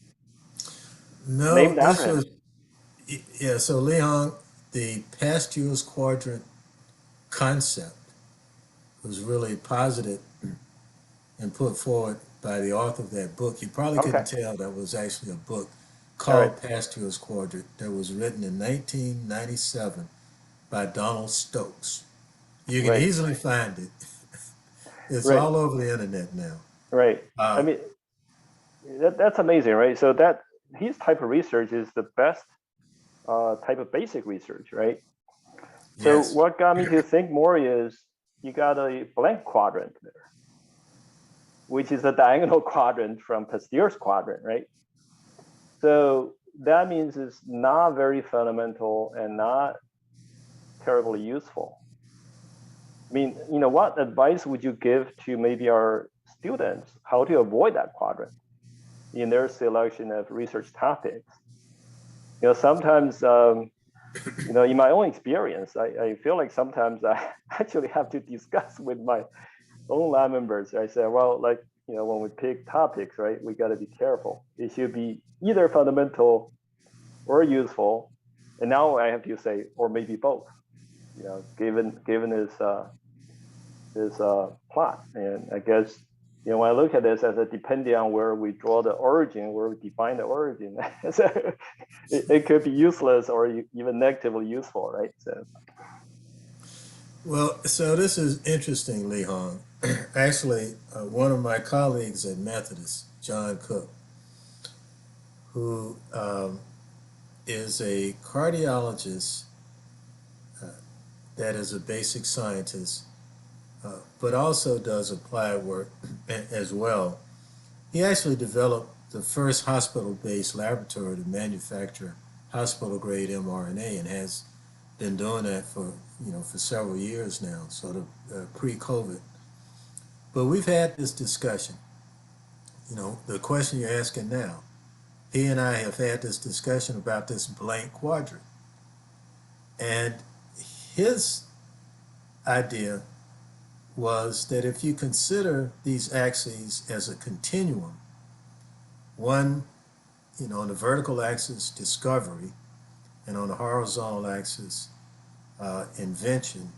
No, Named this after him. was, yeah, so Leon, the Pasteur's quadrant concept was really posited and put forward by the author of that book. You probably couldn't Okay. tell that was actually a book All right. called Pasteur's Quadrant that was written in 1997 by Donald Stokes. You can Right. easily find it. It's Right. all over the internet now. Right. I mean, that's amazing, right? So that his type of research is the best type of basic research, right? So Yes. what got me to think more is you got a blank quadrant there, which is a diagonal quadrant from Pasteur's quadrant, right? So that means it's not very fundamental and not terribly useful. I mean, what advice would you give to maybe our students how to avoid that quadrant in their selection of research topics? Sometimes, in my own experience, I feel like sometimes I actually have to discuss with my own lab members. I say, well, like, when we pick topics, right, we got to be careful. It should be either fundamental or useful. And now I have to say, or maybe both, given this plot. And I guess, when I look at this as a depending on where we draw the origin, where we define the origin, so it could be useless or even negatively useful, right? So. Well, so this is interesting, Lee Hong. Actually, one of my colleagues at Methodist, John Cook, who is a cardiologist that is a basic scientist, but also does applied work as well. He actually developed the first hospital-based laboratory to manufacture hospital-grade mRNA and has been doing that for several years now, sort of pre-COVID. But we've had this discussion. The question you're asking now, he and I have had this discussion about this blank quadrant. And his idea was that if you consider these axes as a continuum, one, on the vertical axis, discovery, and on the horizontal axis, invention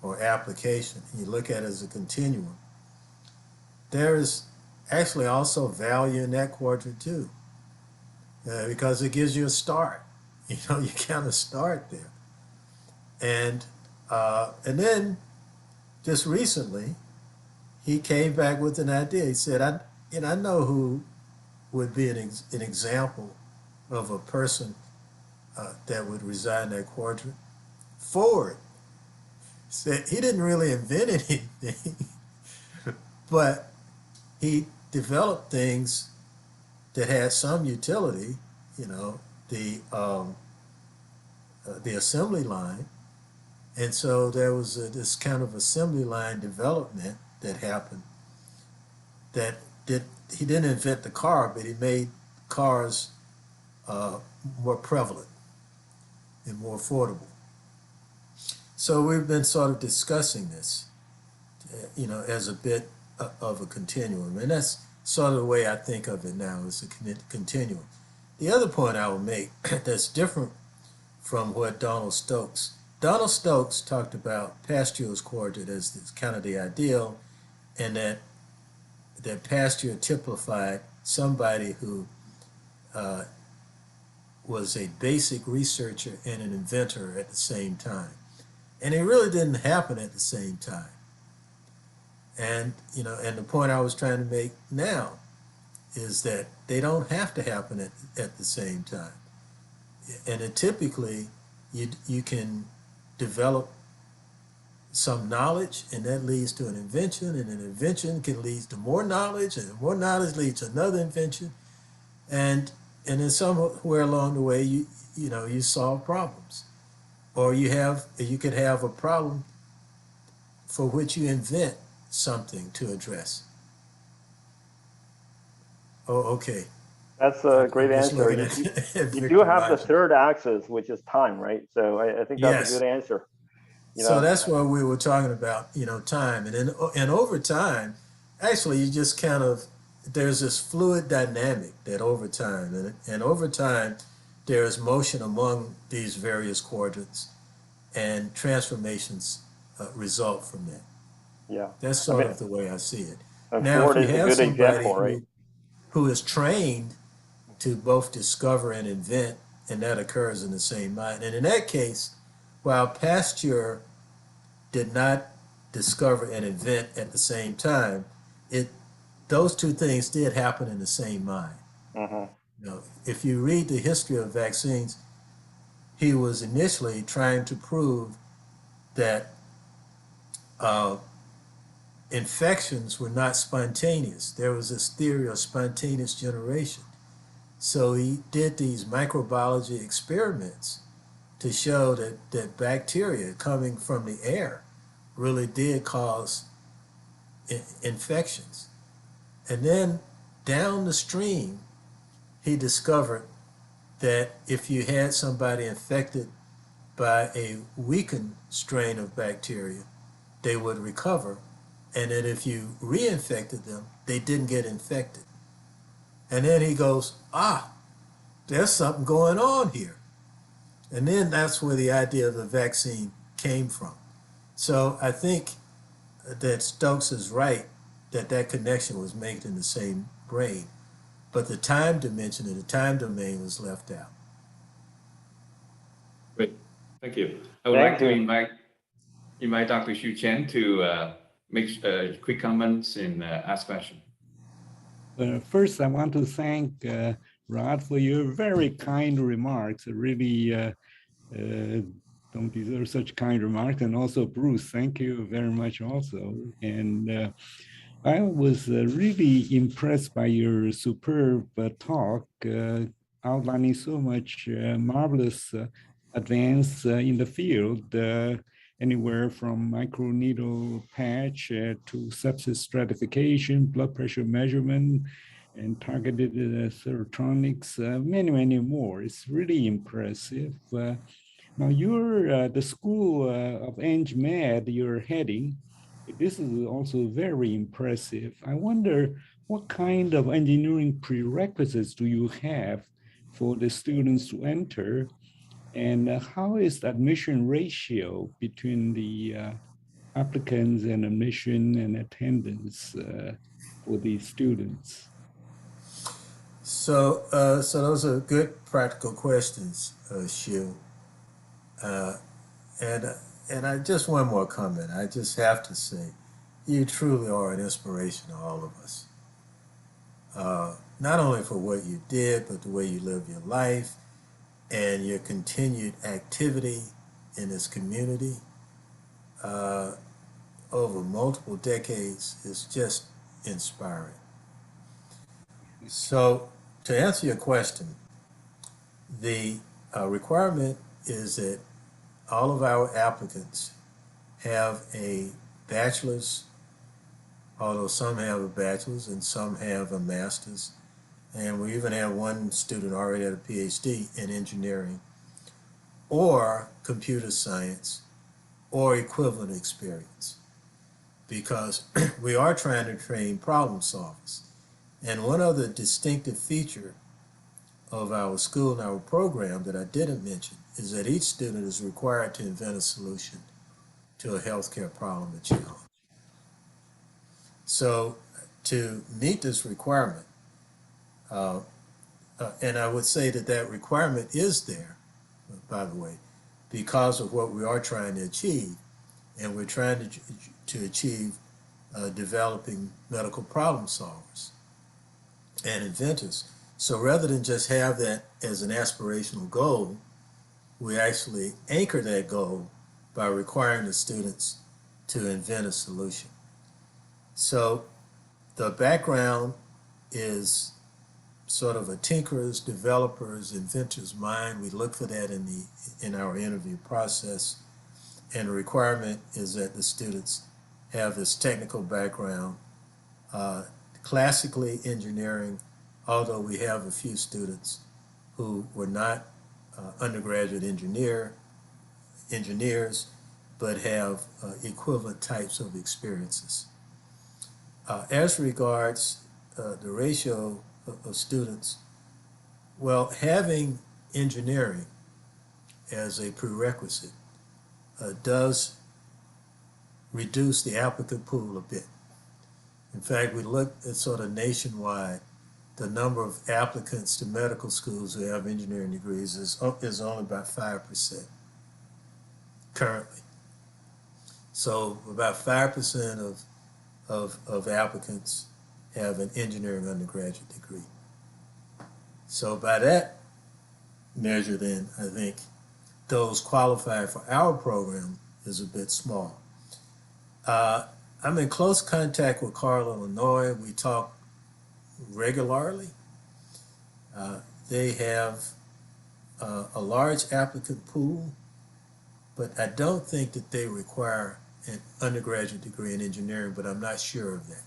or application, and you look at it as a continuum, there is actually also value in that quadrant too, because it gives you a start. You kind of start there. And then just recently, he came back with an idea. He said, I know who would be an example of a person that would reside in that quadrant. Ford. Said he didn't really invent anything, but he developed things that had some utility. The assembly line, and so there was this kind of assembly line development that happened. He didn't invent the car, but he made cars more prevalent and more affordable. So we've been sort of discussing this, as a bit of a continuum. And that's sort of the way I think of it now, as a continuum. The other point I will make that's different from what Donald Stokes talked about Pasteur's quadrant as kind of the ideal, and that Pasteur typified somebody who was a basic researcher and an inventor at the same time. And it really didn't happen at the same time. And, and the point I was trying to make now is that they don't have to happen at the same time. And it typically, you can develop some knowledge, and that leads to an invention, and an invention can lead to more knowledge, and more knowledge leads to another invention. And then somewhere along the way, you solve problems, or you could have a problem for which you invent something to address. Oh, okay. That's a I'm great just answer. looking at You do Victor have the Rogers. third axis, which is time, right? So I think that's a Yes. good answer. So that's what we were talking about, time. And over time, actually, you just kind of, there's this fluid dynamic that over time, and over time, there is motion among these various quadrants, and transformations result from that. Yeah. That's sort of the way I see it. And Now, if Ford you is a have good somebody example, right? who is trained to both discover and invent, and that occurs in the same mind. And in that case, while Pasteur did not discover and invent at the same time, those two things did happen in the same mind. If you read the history of vaccines, he was initially trying to prove that infections were not spontaneous. There was this theory of spontaneous generation. So he did these microbiology experiments to show that bacteria coming from the air really did cause infections. And then down the stream, he discovered that if you had somebody infected by a weakened strain of bacteria, they would recover. And that if you reinfected them, they didn't get infected. And then he goes, there's something going on here. And then that's where the idea of the vaccine came from. So I think that Stokes is right that connection was made in the same brain, but the time dimension and the time domain was left out. Great, thank you. I would like to invite Dr. Xu Chen to make quick comments and ask questions. First, I want to thank Rod for your very kind remarks. Really don't deserve such kind remarks. And also, Bruce, thank you very much also. And I was really impressed by your superb talk, outlining so much marvelous advance in the field, anywhere from microneedle patch to sepsis stratification, blood pressure measurement, and targeted serotronics, many more. It's really impressive. Now you're the school of EnMed you're heading. This is also very impressive. I wonder what kind of engineering prerequisites do you have for the students to enter, and how is the admission ratio between the applicants and admission and attendance for these students? So those are good practical questions, Xu. And I just one more comment. I just have to say, you truly are an inspiration to all of us. Not only for what you did, but the way you live your life and your continued activity in this community over multiple decades is just inspiring. So to answer your question, the requirement is that all of our applicants have a bachelor's, although some have a bachelor's and some have a master's. And we even have one student already at a PhD in engineering or computer science or equivalent experience, because we are trying to train problem solvers. And one other distinctive feature of our school and our program that I didn't mention is that each student is required to invent a solution to a healthcare problem or challenge. So to meet this requirement, and I would say that requirement is there, by the way, because of what we are trying to achieve. And we're trying to achieve developing medical problem solvers and inventors. So rather than just have that as an aspirational goal, we actually anchor that goal by requiring the students to invent a solution. So the background is sort of a tinkerer's, developer's, inventor's mind. We look for that in our interview process. And the requirement is that the students have this technical background, classically engineering, although we have a few students who were not undergraduate engineers, but have equivalent types of experiences. As regards the ratio of students, well, having engineering as a prerequisite does reduce the applicant pool a bit. In fact, we looked at sort of nationwide, the number of applicants to medical schools who have engineering degrees is only about 5% currently. So about 5% of applicants have an engineering undergraduate degree. So by that measure, then, I think those qualified for our program is a bit small. I'm in close contact with Carl, Illinois. We talk regularly. They have a large applicant pool, but I don't think that they require an undergraduate degree in engineering, but I'm not sure of that.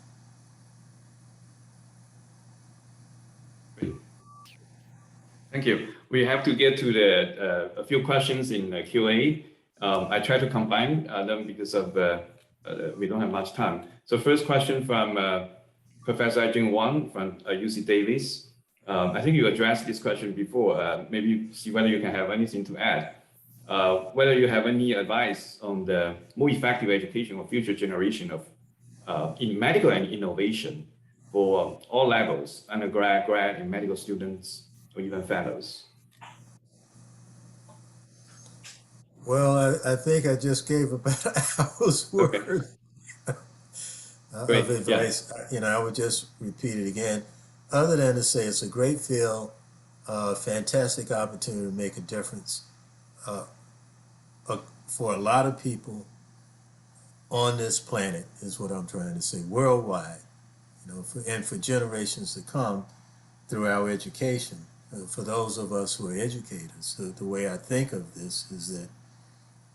Thank you. We have to get to a few questions in the Q&A. I try to combine them because of we don't have much time. So first question from Professor Jing Wang from UC Davis. I think you addressed this question before. Maybe see whether you can have anything to add. Whether you have any advice on the more effective education of future generation of in medical and innovation for all levels, undergrad, grad, and medical students, or even fellows? Well, I think I just gave about an hour's worth of advice. Yeah. You know, I would just repeat it again, other than to say it's a great field, fantastic opportunity to make a difference for a lot of people on this planet, is what I'm trying to say, worldwide, you know, and for generations to come through our education. For those of us who are educators, the way I think of this is that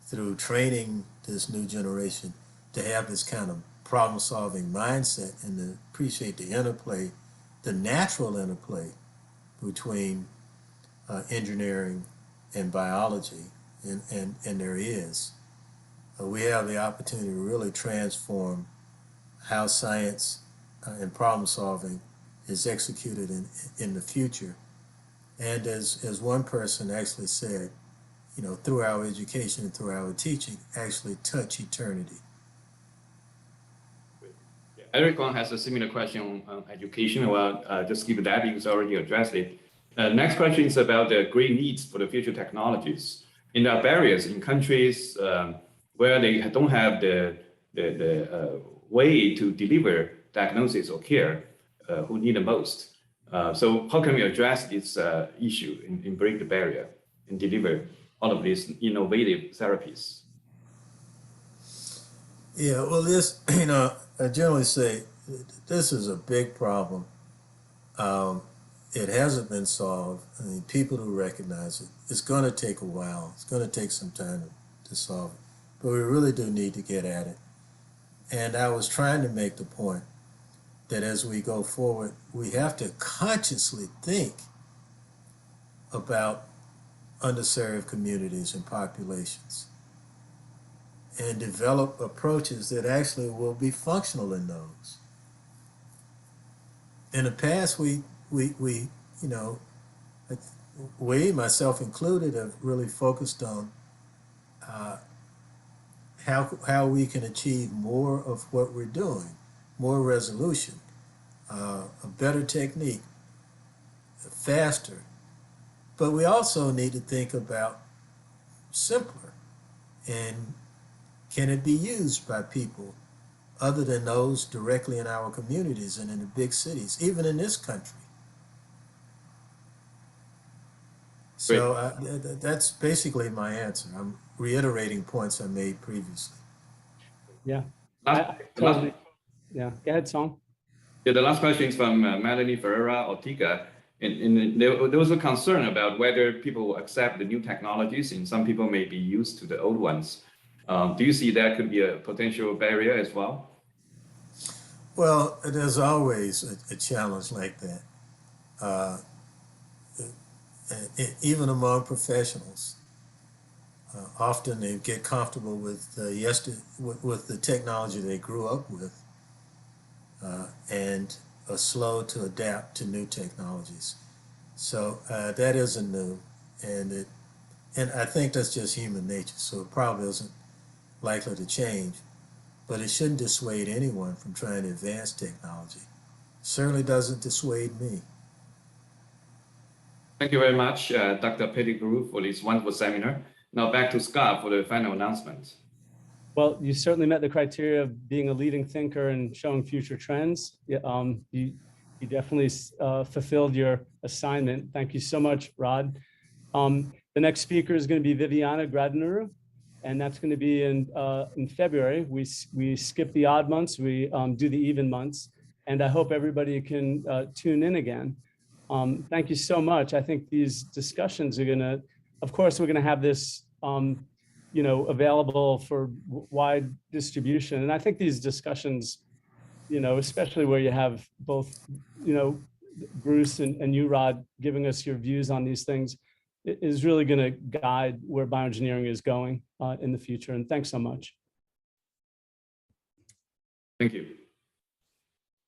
through training this new generation to have this kind of problem-solving mindset and to appreciate the interplay, the natural interplay between engineering and biology, and there is. We have the opportunity to really transform how science and problem-solving is executed in the future. And as one person actually said, you know, through our education and through our teaching, actually touch eternity. Eric Wang has a similar question on education. Well, just give that because I already addressed it. Next question is about the great needs for the future technologies. And there are barriers in countries where they don't have the way to deliver diagnosis or care who need the most. So how can we address this issue and break the barrier and deliver all of these innovative therapies? Yeah, well, this, you know, I generally say this is a big problem. It hasn't been solved. I mean, people who recognize it, it's going to take a while. It's going to take some time to solve it. But we really do need to get at it. And I was trying to make the point that as we go forward, we have to consciously think about underserved communities and populations and develop approaches that actually will be functional in those. In the past, we you know, we, myself included, have really focused on how we can achieve more of what we're doing, more resolution, a better technique, faster. But we also need to think about simpler, and can it be used by people other than those directly in our communities and in the big cities, even in this country? So that's basically my answer. I'm reiterating points I made previously. Yeah. Totally. Yeah. Go ahead, Song. Yeah, the last question is from Melanie Ferreira Ortiga. And there was a concern about whether people will accept the new technologies, and some people may be used to the old ones. Do you see that could be a potential barrier as well? Well, there's always a challenge like that, even among professionals. Often they get comfortable with with the technology they grew up with, and are slow to adapt to new technologies. So that isn't new, and I think that's just human nature. So it probably isn't likely to change, but it shouldn't dissuade anyone from trying to advance technology. Certainly doesn't dissuade me. Thank you very much, Dr. Pettigrew, for this wonderful seminar. Now back to Scott for the final announcement. Well, you certainly met the criteria of being a leading thinker and showing future trends. You definitely fulfilled your assignment. Thank you so much, Rod. The next speaker is going to be Viviana Gradinuru, and that's going to be in February. We skip the odd months, we do the even months, and I hope everybody can tune in again. Thank you so much. I think these discussions are going to, of course, we're going to have this available for wide distribution. And I think these discussions, especially where you have both, Bruce and you, Rod, giving us your views on these things, is really going to guide where bioengineering is going in the future. And thanks so much. Thank you.